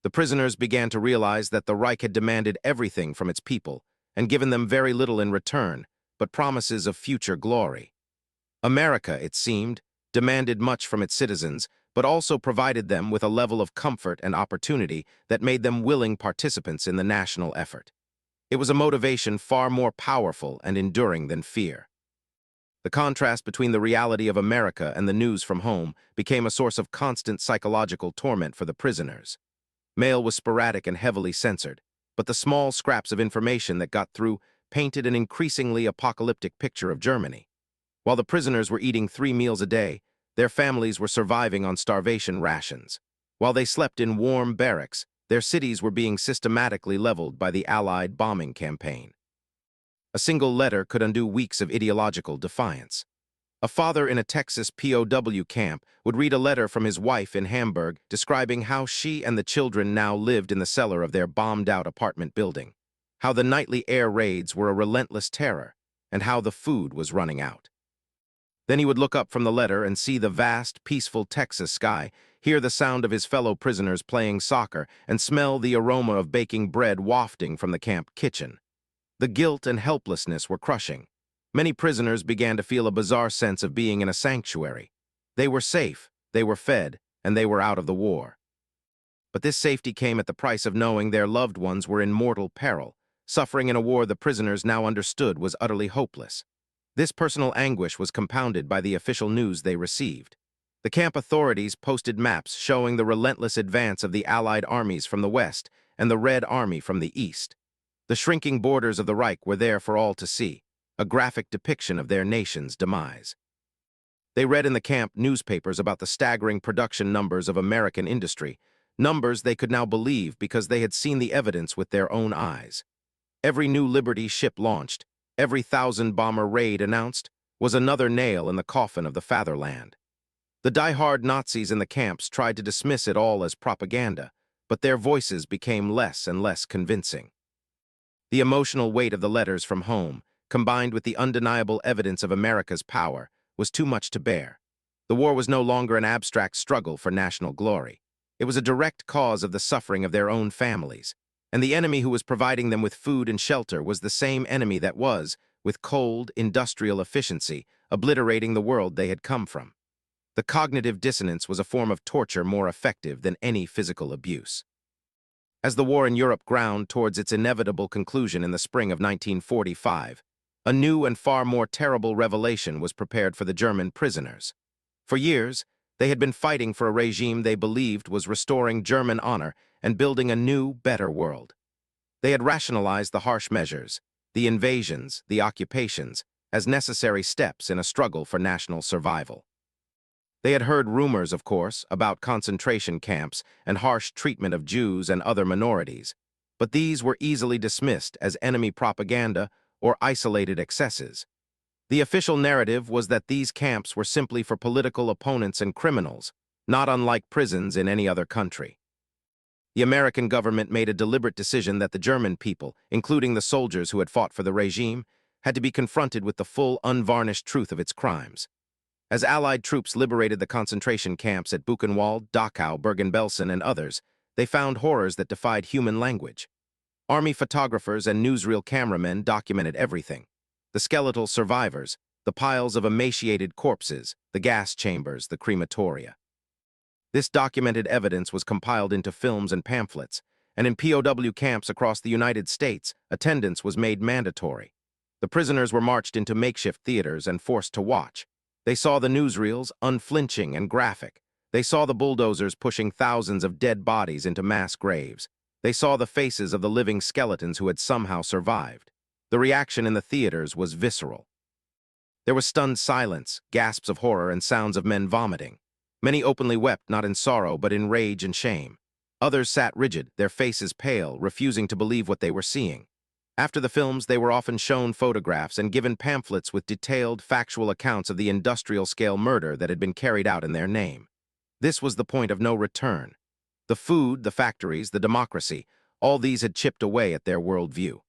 S1: The prisoners began to realize that the Reich had demanded everything from its people and given them very little in return, but promises of future glory. America, it seemed, demanded much from its citizens, but also provided them with a level of comfort and opportunity that made them willing participants in the national effort. It was a motivation far more powerful and enduring than fear. The contrast between the reality of America and the news from home became a source of constant psychological torment for the prisoners. Mail was sporadic and heavily censored, but the small scraps of information that got through painted an increasingly apocalyptic picture of Germany. While the prisoners were eating 3 meals a day, their families were surviving on starvation rations. While they slept in warm barracks, their cities were being systematically leveled by the Allied bombing campaign. A single letter could undo weeks of ideological defiance. A father in a Texas POW camp would read a letter from his wife in Hamburg describing how she and the children now lived in the cellar of their bombed-out apartment building, how the nightly air raids were a relentless terror, and how the food was running out. Then he would look up from the letter and see the vast, peaceful Texas sky, hear the sound of his fellow prisoners playing soccer, and smell the aroma of baking bread wafting from the camp kitchen. The guilt and helplessness were crushing. Many prisoners began to feel a bizarre sense of being in a sanctuary. They were safe, they were fed, and they were out of the war. But this safety came at the price of knowing their loved ones were in mortal peril, suffering in a war the prisoners now understood was utterly hopeless. This personal anguish was compounded by the official news they received. The camp authorities posted maps showing the relentless advance of the Allied armies from the west and the Red Army from the east. The shrinking borders of the Reich were there for all to see, a graphic depiction of their nation's demise. They read in the camp newspapers about the staggering production numbers of American industry, numbers they could now believe because they had seen the evidence with their own eyes. Every new Liberty ship launched, every 1,000-bomber raid announced, was another nail in the coffin of the fatherland. The die-hard Nazis in the camps tried to dismiss it all as propaganda, but their voices became less and less convincing. The emotional weight of the letters from home, combined with the undeniable evidence of America's power, was too much to bear. The war was no longer an abstract struggle for national glory. It was a direct cause of the suffering of their own families. And the enemy who was providing them with food and shelter was the same enemy that was, with cold, industrial efficiency, obliterating the world they had come from. The cognitive dissonance was a form of torture more effective than any physical abuse. As the war in Europe ground towards its inevitable conclusion in the spring of 1945, a new and far more terrible revelation was prepared for the German prisoners. For years, they had been fighting for a regime they believed was restoring German honor and building a new, better world. They had rationalized the harsh measures, the invasions, the occupations, as necessary steps in a struggle for national survival. They had heard rumors, of course, about concentration camps and harsh treatment of Jews and other minorities, but these were easily dismissed as enemy propaganda or isolated excesses. The official narrative was that these camps were simply for political opponents and criminals, not unlike prisons in any other country. The American government made a deliberate decision that the German people, including the soldiers who had fought for the regime, had to be confronted with the full, unvarnished truth of its crimes. As Allied troops liberated the concentration camps at Buchenwald, Dachau, Bergen-Belsen, and others, they found horrors that defied human language. Army photographers and newsreel cameramen documented everything. The skeletal survivors, the piles of emaciated corpses, the gas chambers, the crematoria. This documented evidence was compiled into films and pamphlets, and in POW camps across the United States, attendance was made mandatory. The prisoners were marched into makeshift theaters and forced to watch. They saw the newsreels, unflinching and graphic. They saw the bulldozers pushing thousands of dead bodies into mass graves. They saw the faces of the living skeletons who had somehow survived. The reaction in the theaters was visceral. There was stunned silence, gasps of horror, and sounds of men vomiting. Many openly wept, not in sorrow, but in rage and shame. Others sat rigid, their faces pale, refusing to believe what they were seeing. After the films, they were often shown photographs and given pamphlets with detailed, factual accounts of the industrial-scale murder that had been carried out in their name. This was the point of no return. The food, the factories, the democracy, all these had chipped away at their worldview.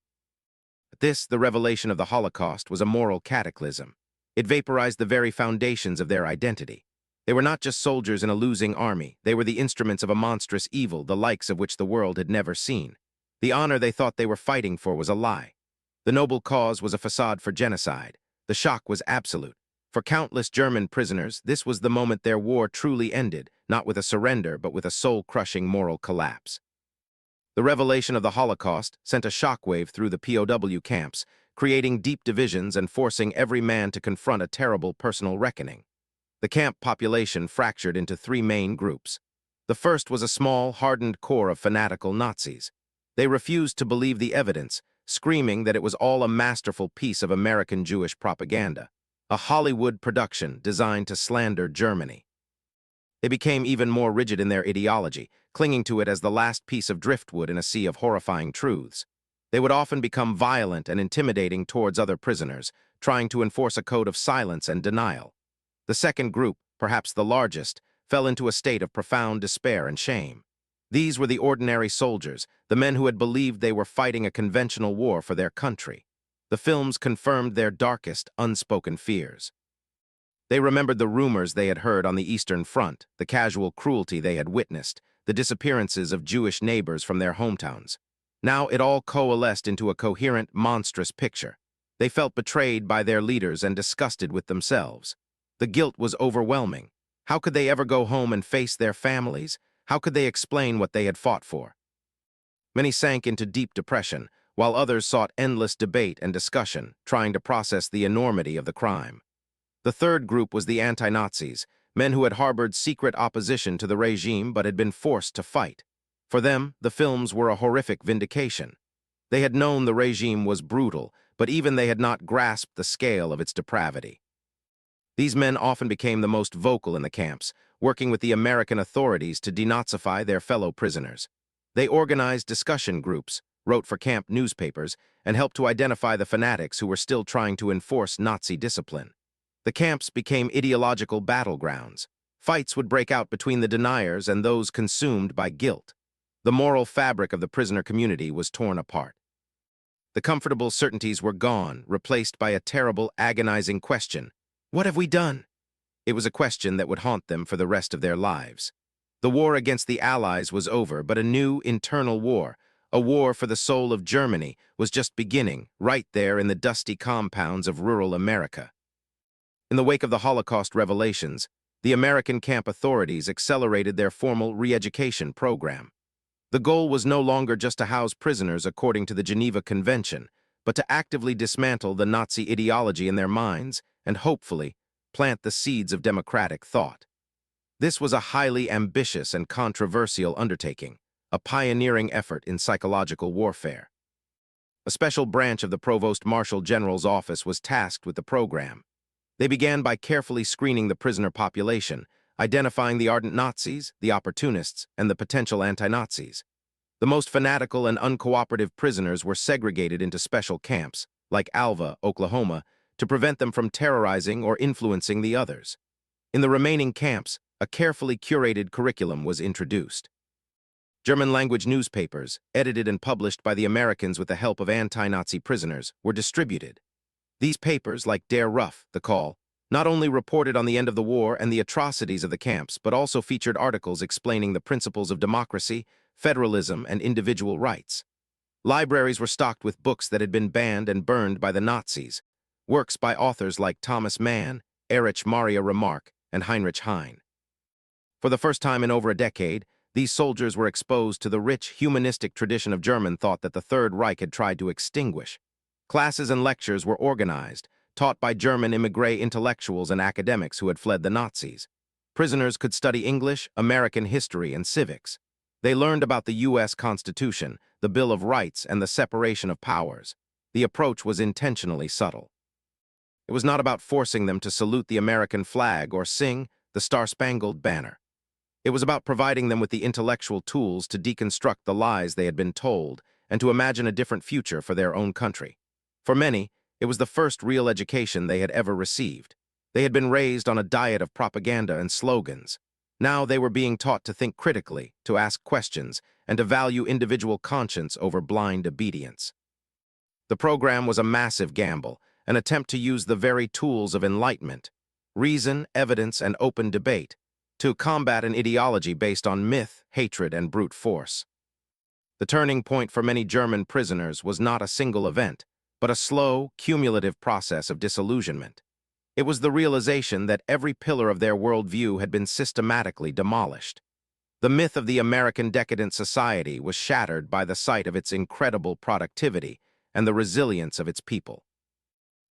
S1: This, the revelation of the Holocaust, was a moral cataclysm. It vaporized the very foundations of their identity. They were not just soldiers in a losing army. They were the instruments of a monstrous evil, the likes of which the world had never seen. The honor they thought they were fighting for was a lie. The noble cause was a facade for genocide. The shock was absolute. For countless German prisoners, this was the moment their war truly ended, not with a surrender, but with a soul-crushing moral collapse. The revelation of the Holocaust sent a shockwave through the POW camps, creating deep divisions and forcing every man to confront a terrible personal reckoning. The camp population fractured into three main groups. The first was a small, hardened core of fanatical Nazis. They refused to believe the evidence, screaming that it was all a masterful piece of American Jewish propaganda, a Hollywood production designed to slander Germany. They became even more rigid in their ideology, clinging to it as the last piece of driftwood in a sea of horrifying truths. They would often become violent and intimidating towards other prisoners, trying to enforce a code of silence and denial. The second group, perhaps the largest, fell into a state of profound despair and shame. These were the ordinary soldiers, the men who had believed they were fighting a conventional war for their country. The films confirmed their darkest, unspoken fears. They remembered the rumors they had heard on the Eastern Front, the casual cruelty they had witnessed, the disappearances of Jewish neighbors from their hometowns. Now it all coalesced into a coherent, monstrous picture. They felt betrayed by their leaders and disgusted with themselves. The guilt was overwhelming. How could they ever go home and face their families? How could they explain what they had fought for? Many sank into deep depression, while others sought endless debate and discussion, trying to process the enormity of the crime. The third group was the anti-Nazis, men who had harbored secret opposition to the regime but had been forced to fight. For them, the films were a horrific vindication. They had known the regime was brutal, but even they had not grasped the scale of its depravity. These men often became the most vocal in the camps, working with the American authorities to denazify their fellow prisoners. They organized discussion groups, wrote for camp newspapers, and helped to identify the fanatics who were still trying to enforce Nazi discipline. The camps became ideological battlegrounds. Fights would break out between the deniers and those consumed by guilt. The moral fabric of the prisoner community was torn apart. The comfortable certainties were gone, replaced by a terrible, agonizing question. What have we done? It was a question that would haunt them for the rest of their lives. The war against the Allies was over, but a new internal war, a war for the soul of Germany, was just beginning, right there in the dusty compounds of rural America. In the wake of the Holocaust revelations, the American camp authorities accelerated their formal re-education program. The goal was no longer just to house prisoners according to the Geneva Convention, but to actively dismantle the Nazi ideology in their minds and, hopefully, plant the seeds of democratic thought. This was a highly ambitious and controversial undertaking, a pioneering effort in psychological warfare. A special branch of the Provost Marshal General's office was tasked with the program. They began by carefully screening the prisoner population, identifying the ardent Nazis, the opportunists, and the potential anti-Nazis. The most fanatical and uncooperative prisoners were segregated into special camps, like Alva, Oklahoma, to prevent them from terrorizing or influencing the others. In the remaining camps, a carefully curated curriculum was introduced. German-language newspapers, edited and published by the Americans with the help of anti-Nazi prisoners, were distributed. These papers, like Der Ruf, the Call, not only reported on the end of the war and the atrocities of the camps, but also featured articles explaining the principles of democracy, federalism, and individual rights. Libraries were stocked with books that had been banned and burned by the Nazis, works by authors like Thomas Mann, Erich Maria Remarque, and Heinrich Heine. For the first time in over a decade, these soldiers were exposed to the rich, humanistic tradition of German thought that the Third Reich had tried to extinguish. Classes and lectures were organized, taught by German immigrant intellectuals and academics who had fled the Nazis. Prisoners could study English, American history, and civics. They learned about the U.S. Constitution, the Bill of Rights, and the separation of powers. The approach was intentionally subtle. It was not about forcing them to salute the American flag or sing the Star-Spangled Banner. It was about providing them with the intellectual tools to deconstruct the lies they had been told and to imagine a different future for their own country. For many, it was the first real education they had ever received. They had been raised on a diet of propaganda and slogans. Now they were being taught to think critically, to ask questions, and to value individual conscience over blind obedience. The program was a massive gamble, an attempt to use the very tools of enlightenment, reason, evidence, and open debate, to combat an ideology based on myth, hatred, and brute force. The turning point for many German prisoners was not a single event, but a slow, cumulative process of disillusionment. It was the realization that every pillar of their worldview had been systematically demolished. The myth of the American decadent society was shattered by the sight of its incredible productivity and the resilience of its people.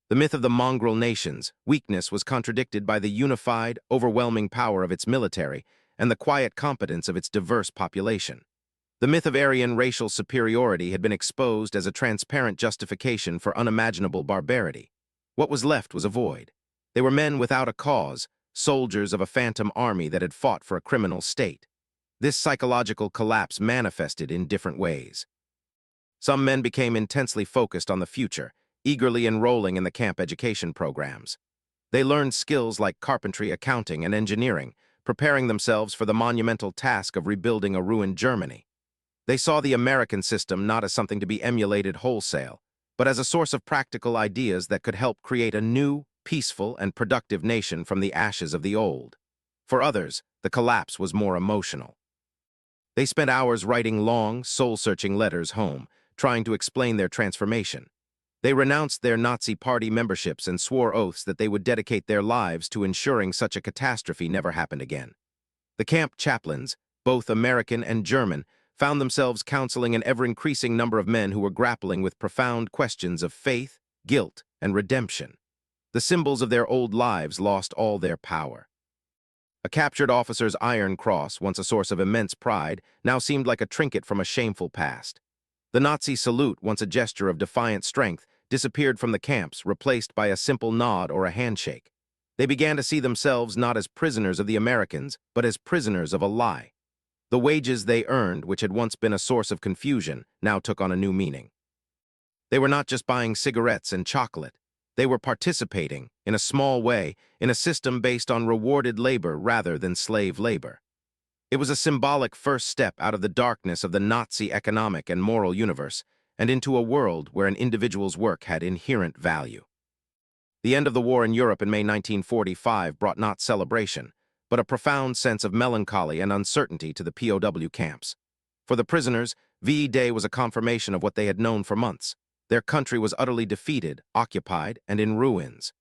S1: The myth of the mongrel nation's weakness was contradicted by the unified, overwhelming power of its military and the quiet competence of its diverse population. The myth of Aryan racial superiority had been exposed as a transparent justification for unimaginable barbarity. What was left was a void. They were men without a cause, soldiers of a phantom army that had fought for a criminal state. This psychological collapse manifested in different ways. Some men became intensely focused on the future, eagerly enrolling in the camp education programs. They learned skills like carpentry, accounting, and engineering, preparing themselves for the monumental task of rebuilding a ruined Germany. They saw the American system not as something to be emulated wholesale, but as a source of practical ideas that could help create a new, peaceful, and productive nation from the ashes of the old. For others, the collapse was more emotional. They spent hours writing long, soul-searching letters home, trying to explain their transformation. They renounced their Nazi party memberships and swore oaths that they would dedicate their lives to ensuring such a catastrophe never happened again. The camp chaplains, both American and German, found themselves counseling an ever-increasing number of men who were grappling with profound questions of faith, guilt, and redemption. The symbols of their old lives lost all their power. A captured officer's Iron Cross, once a source of immense pride, now seemed like a trinket from a shameful past. The Nazi salute, once a gesture of defiant strength, disappeared from the camps, replaced by a simple nod or a handshake. They began to see themselves not as prisoners of the Americans, but as prisoners of a lie. The wages they earned, which had once been a source of confusion, now took on a new meaning. They were not just buying cigarettes and chocolate. They were participating, in a small way, in a system based on rewarded labor rather than slave labor. It was a symbolic first step out of the darkness of the Nazi economic and moral universe and into a world where an individual's work had inherent value. The end of the war in Europe in May 1945 brought not celebration, but a profound sense of melancholy and uncertainty to the POW camps. For the prisoners, VE Day was a confirmation of what they had known for months. Their country was utterly defeated, occupied, and in ruins.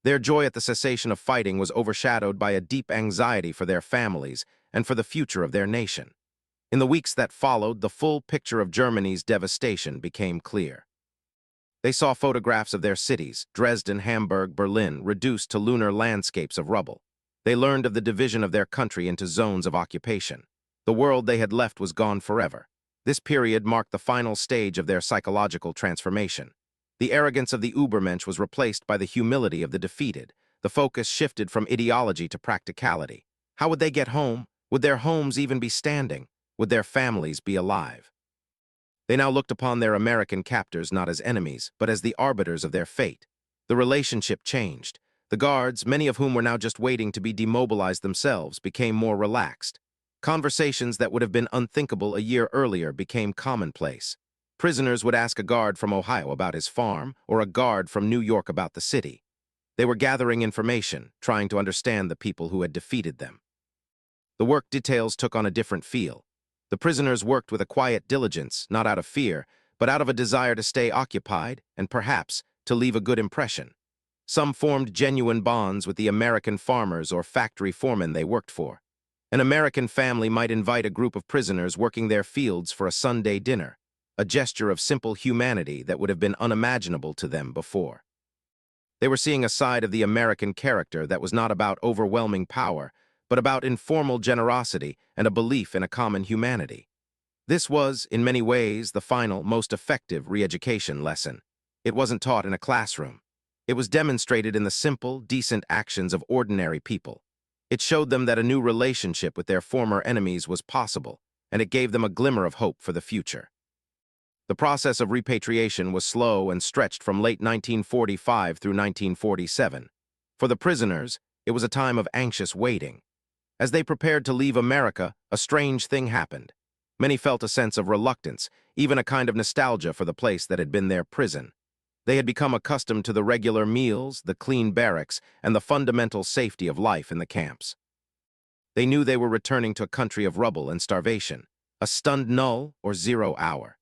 S1: Their joy at the cessation of fighting was overshadowed by a deep anxiety for their families and for the future of their nation. In the weeks that followed, the full picture of Germany's devastation became clear. They saw photographs of their cities, Dresden, Hamburg, Berlin, reduced to lunar landscapes of rubble. They learned of the division of their country into zones of occupation. The world they had left was gone forever. This period marked the final stage of their psychological transformation. The arrogance of the Übermensch was replaced by the humility of the defeated. The focus shifted from ideology to practicality. How would they get home? Would their homes even be standing? Would their families be alive? They now looked upon their American captors not as enemies, but as the arbiters of their fate. The relationship changed. The guards, many of whom were now just waiting to be demobilized themselves, became more relaxed. Conversations that would have been unthinkable a year earlier became commonplace. Prisoners would ask a guard from Ohio about his farm, or a guard from New York about the city. They were gathering information, trying to understand the people who had defeated them. The work details took on a different feel. The prisoners worked with a quiet diligence, not out of fear, but out of a desire to stay occupied and, perhaps, to leave a good impression. Some formed genuine bonds with the American farmers or factory foremen they worked for. An American family might invite a group of prisoners working their fields for a Sunday dinner, a gesture of simple humanity that would have been unimaginable to them before. They were seeing a side of the American character that was not about overwhelming power, but about informal generosity and a belief in a common humanity. This was, in many ways, the final, most effective re-education lesson. It wasn't taught in a classroom. It was demonstrated in the simple, decent actions of ordinary people. It showed them that a new relationship with their former enemies was possible, and it gave them a glimmer of hope for the future. The process of repatriation was slow and stretched from late 1945 through 1947. For the prisoners, it was a time of anxious waiting. As they prepared to leave America, a strange thing happened. Many felt a sense of reluctance, even a kind of nostalgia for the place that had been their prison. They had become accustomed to the regular meals, the clean barracks, and the fundamental safety of life in the camps. They knew they were returning to a country of rubble and starvation, a stunned null or 0 hour.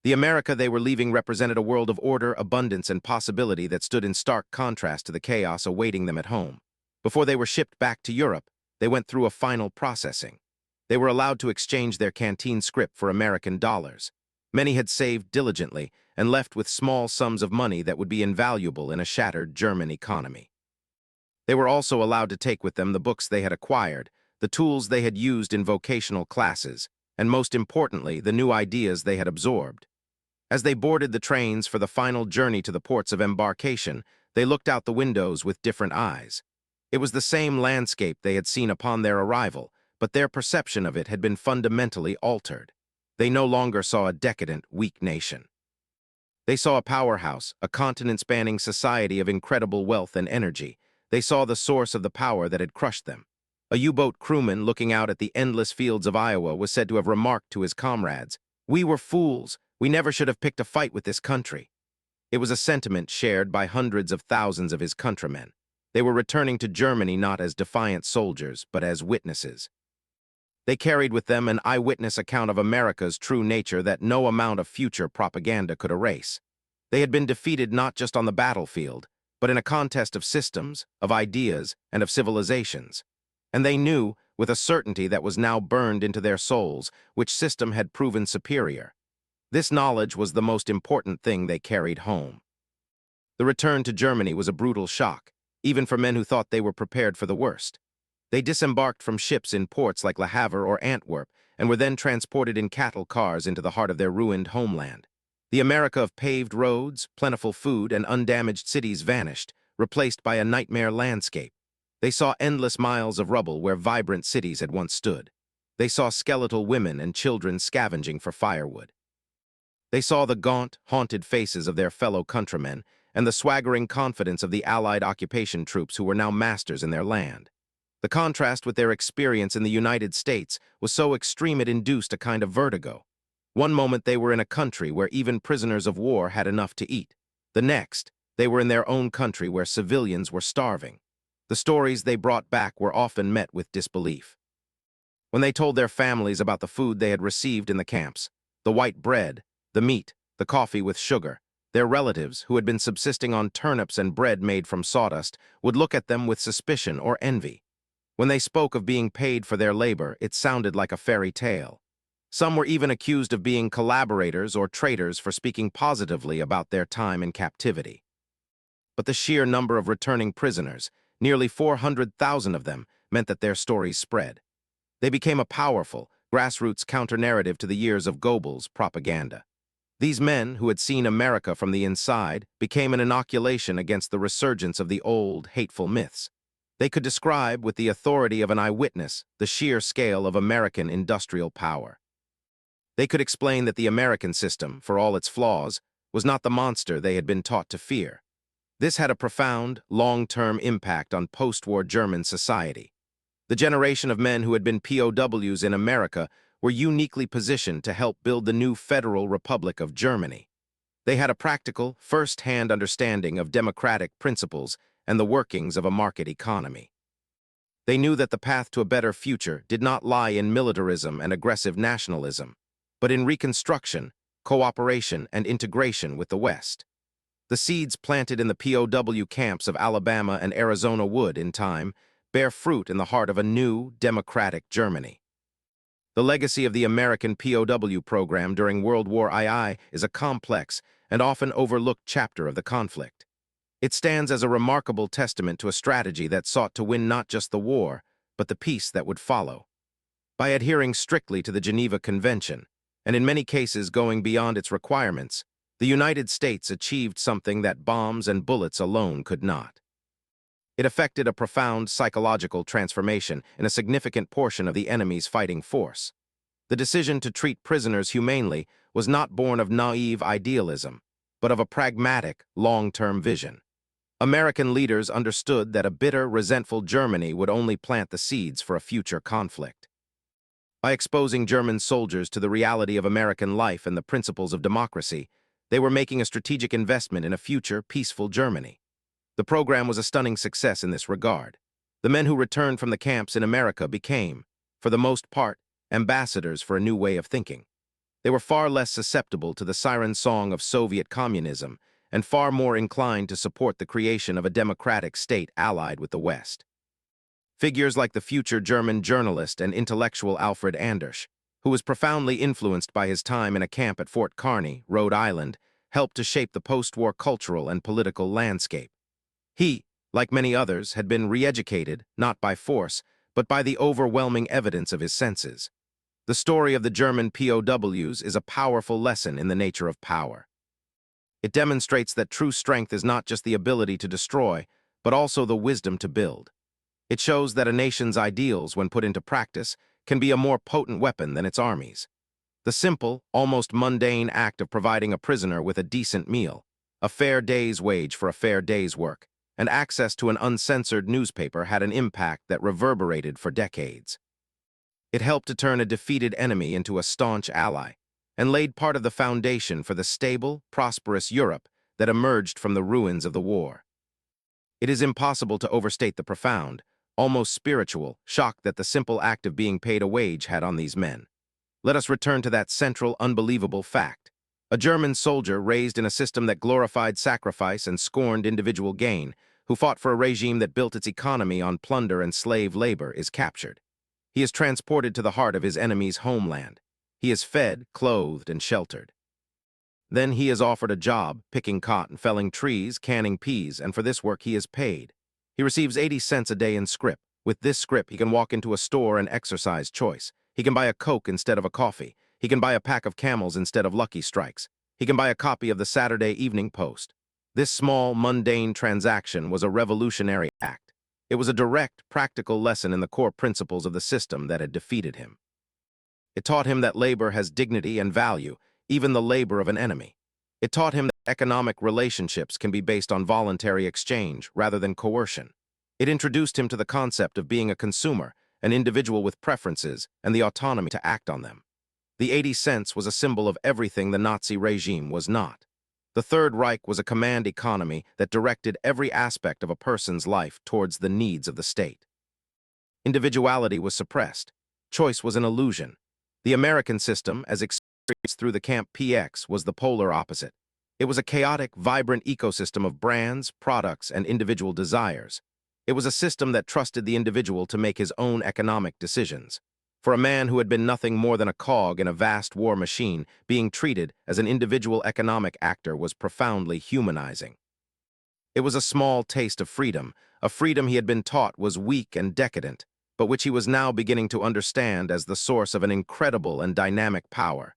S1: The America they were leaving represented a world of order, abundance, and possibility that stood in stark contrast to the chaos awaiting them at home. Before they were shipped back to Europe, they went through a final processing. They were allowed to exchange their canteen scrip for American dollars. Many had saved diligently and left with small sums of money that would be invaluable in a shattered German economy. They were also allowed to take with them the books they had acquired, the tools they had used in vocational classes, and most importantly, the new ideas they had absorbed. As they boarded the trains for the final journey to the ports of embarkation, they looked out the windows with different eyes. It was the same landscape they had seen upon their arrival, but their perception of it had been fundamentally altered. They no longer saw a decadent, weak nation. They saw a powerhouse, a continent-spanning society of incredible wealth and energy. They saw the source of the power that had crushed them. A U-boat crewman looking out at the endless fields of Iowa was said to have remarked to his comrades, "We were fools. We never should have picked a fight with this country." It was a sentiment shared by hundreds of thousands of his countrymen. They were returning to Germany not as defiant soldiers, but as witnesses. They carried with them an eyewitness account of America's true nature that no amount of future propaganda could erase. They had been defeated not just on the battlefield, but in a contest of systems, of ideas, and of civilizations. And they knew, with a certainty that was now burned into their souls, which system had proven superior. This knowledge was the most important thing they carried home. The return to Germany was a brutal shock, even for men who thought they were prepared for the worst. They disembarked from ships in ports like Le Havre or Antwerp and were then transported in cattle cars into the heart of their ruined homeland. The America of paved roads, plentiful food, and undamaged cities vanished, replaced by a nightmare landscape. They saw endless miles of rubble where vibrant cities had once stood. They saw skeletal women and children scavenging for firewood. They saw the gaunt, haunted faces of their fellow countrymen and the swaggering confidence of the Allied occupation troops who were now masters in their land. The contrast with their experience in the United States was so extreme it induced a kind of vertigo. One moment they were in a country where even prisoners of war had enough to eat. The next, They were in their own country where civilians were starving. The stories they brought back were often met with disbelief. When they told their families about the food they had received in the camps, the white bread, the meat, the coffee with sugar, their relatives, who had been subsisting on turnips and bread made from sawdust, would look at them with suspicion or envy. When they spoke of being paid for their labor, it sounded like a fairy tale. Some were even accused of being collaborators or traitors for speaking positively about their time in captivity. But the sheer number of returning prisoners, nearly 400,000 of them, meant that their stories spread. They became a powerful, grassroots counter-narrative to the years of Goebbels' propaganda. These men, who had seen America from the inside, became an inoculation against the resurgence of the old, hateful myths. They could describe, with the authority of an eyewitness, the sheer scale of American industrial power. They could explain that the American system, for all its flaws, was not the monster they had been taught to fear. This had a profound, long-term impact on post-war German society. The generation of men who had been POWs in America were uniquely positioned to help build the new Federal Republic of Germany. They had a practical, first-hand understanding of democratic principles and the workings of a market economy. They knew that the path to a better future did not lie in militarism and aggressive nationalism, but in reconstruction, cooperation, and integration with the West. The seeds planted in the POW camps of Alabama and Arizona would, in time, bear fruit in the heart of a new, democratic Germany. The legacy of the American POW program during World War II is a complex and often overlooked chapter of the conflict. It stands as a remarkable testament to a strategy that sought to win not just the war, but the peace that would follow. By adhering strictly to the Geneva Convention, and in many cases going beyond its requirements, the United States achieved something that bombs and bullets alone could not. It effected a profound psychological transformation in a significant portion of the enemy's fighting force. The decision to treat prisoners humanely was not born of naive idealism, but of a pragmatic, long-term vision. American leaders understood that a bitter, resentful Germany would only plant the seeds for a future conflict. By exposing German soldiers to the reality of American life and the principles of democracy, they were making a strategic investment in a future, peaceful Germany. The program was a stunning success in this regard. The men who returned from the camps in America became, for the most part, ambassadors for a new way of thinking. They were far less susceptible to the siren song of Soviet communism and far more inclined to support the creation of a democratic state allied with the West. Figures like the future German journalist and intellectual Alfred Andersch, who was profoundly influenced by his time in a camp at Fort Kearny, Rhode Island, helped to shape the post-war cultural and political landscape. He, like many others, had been re-educated, not by force, but by the overwhelming evidence of his senses. The story of the German POWs is a powerful lesson in the nature of power. It demonstrates that true strength is not just the ability to destroy, but also the wisdom to build. It shows that a nation's ideals, when put into practice, can be a more potent weapon than its armies. The simple, almost mundane act of providing a prisoner with a decent meal, a fair day's wage for a fair day's work, and access to an uncensored newspaper had an impact that reverberated for decades. It helped to turn a defeated enemy into a staunch ally, and laid part of the foundation for the stable, prosperous Europe that emerged from the ruins of the war. It is impossible to overstate the profound, almost spiritual, shock that the simple act of being paid a wage had on these men. Let us return to that central, unbelievable fact. A German soldier raised in a system that glorified sacrifice and scorned individual gain, who fought for a regime that built its economy on plunder and slave labor, is captured. He is transported to the heart of his enemy's homeland. He is fed, clothed, and sheltered. Then he is offered a job, picking cotton, felling trees, canning peas, and for this work he is paid. He receives 80 cents a day in scrip. With this scrip, he can walk into a store and exercise choice. He can buy a Coke instead of a coffee. He can buy a pack of Camels instead of Lucky Strikes. He can buy a copy of the Saturday Evening Post. This small, mundane transaction was a revolutionary act. It was a direct, practical lesson in the core principles of the system that had defeated him. It taught him that labor has dignity and value, even the labor of an enemy. It taught him that economic relationships can be based on voluntary exchange rather than coercion. It introduced him to the concept of being a consumer, an individual with preferences, and the autonomy to act on them. The 80 cents was a symbol of everything the Nazi regime was not. The Third Reich was a command economy that directed every aspect of a person's life towards the needs of the state. Individuality was suppressed. Choice was an illusion. The American system, as experienced through the Camp PX, was the polar opposite. It was a chaotic, vibrant ecosystem of brands, products, and individual desires. It was a system that trusted the individual to make his own economic decisions. For a man who had been nothing more than a cog in a vast war machine, being treated as an individual economic actor was profoundly humanizing. It was a small taste of freedom, a freedom he had been taught was weak and decadent, but which he was now beginning to understand as the source of an incredible and dynamic power.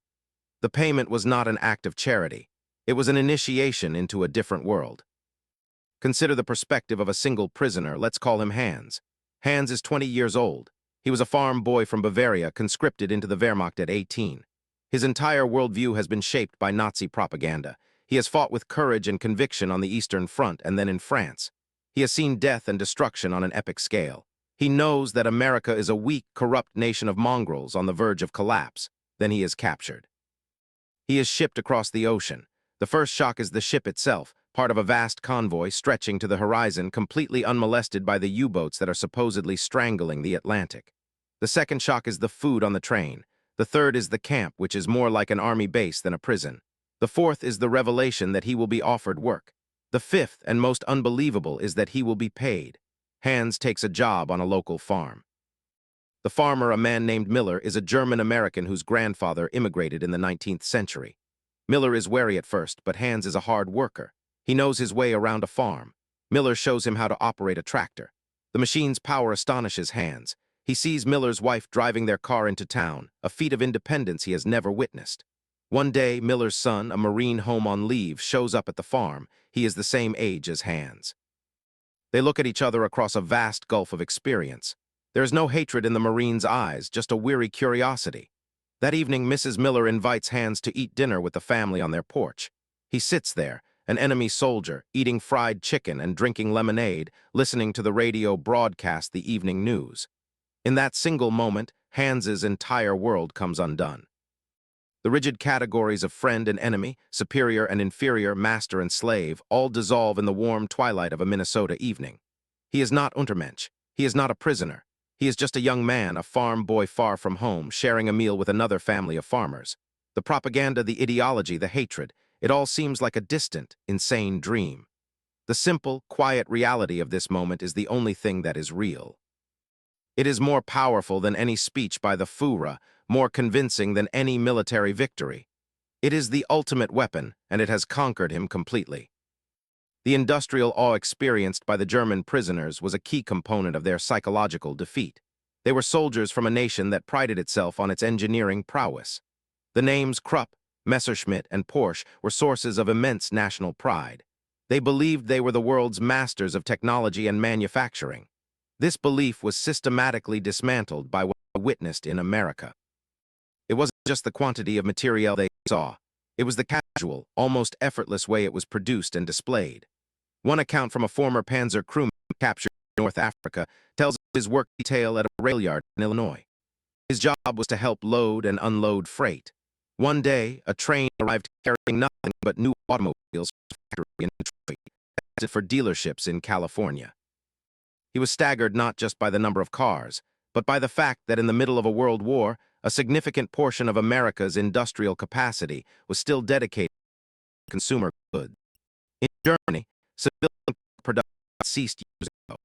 S1: The payment was not an act of charity. It was an initiation into a different world. Consider the perspective of a single prisoner. Let's call him Hans. Hans is 20 years old. He was a farm boy from Bavaria, conscripted into the Wehrmacht at 18. His entire worldview has been shaped by Nazi propaganda. He has fought with courage and conviction on the Eastern Front and then in France. He has seen death and destruction on an epic scale. He knows that America is a weak, corrupt nation of mongrels on the verge of collapse. Then he is captured. He is shipped across the ocean. The first shock is the ship itself, part of a vast convoy stretching to the horizon, completely unmolested by the U-boats that are supposedly strangling the Atlantic. The second shock is the food on the train. The third is the camp, which is more like an army base than a prison. The fourth is the revelation that he will be offered work. The fifth, and most unbelievable, is that he will be paid. Hans takes a job on a local farm. The farmer, a man named Miller, is a German-American whose grandfather immigrated in the 19th century. Miller is wary at first, but Hans is a hard worker. He knows his way around a farm. Miller shows him how to operate a tractor. The machine's power astonishes Hans. He sees Miller's wife driving their car into town, a feat of independence he has never witnessed. One day, Miller's son, a Marine home on leave, shows up at the farm. He is the same age as Hans. They look at each other across a vast gulf of experience. There is no hatred in the Marine's eyes, just a weary curiosity. That evening, Mrs. Miller invites Hans to eat dinner with the family on their porch. He sits there, an enemy soldier, eating fried chicken and drinking lemonade, listening to the radio broadcast the evening news. In that single moment, Hans's entire world comes undone. The rigid categories of friend and enemy, superior and inferior, master and slave, all dissolve in the warm twilight of a Minnesota evening. He is not Untermensch. He is not a prisoner. He is just a young man, a farm boy far from home, sharing a meal with another family of farmers. The propaganda, the ideology, the hatred, it all seems like a distant, insane dream. The simple, quiet reality of this moment is the only thing that is real. It is more powerful than any speech by the Führer, more convincing than any military victory. It is the ultimate weapon, and it has conquered him completely. The industrial awe experienced by the German prisoners was a key component of their psychological defeat. They were soldiers from a nation that prided itself on its engineering prowess. The names Krupp, Messerschmitt, and Porsche were sources of immense national pride. They believed they were the world's masters of technology and manufacturing. This belief was systematically dismantled by what they witnessed in America. It wasn't just the quantity of material they saw. It was the casual, almost effortless way it was produced and displayed. One account from a former Panzer crewman captured in North Africa tells of his work detail at a rail yard in Illinois. His job was to help load and unload freight. One day, a train arrived carrying nothing but new automobiles from a factory in Detroit, tested for dealerships in California. He was staggered not just by the number of cars, but by the fact that in the middle of a world war, a significant portion of America's industrial capacity was still dedicated to consumer goods. In Germany, civilian production ceased years ago.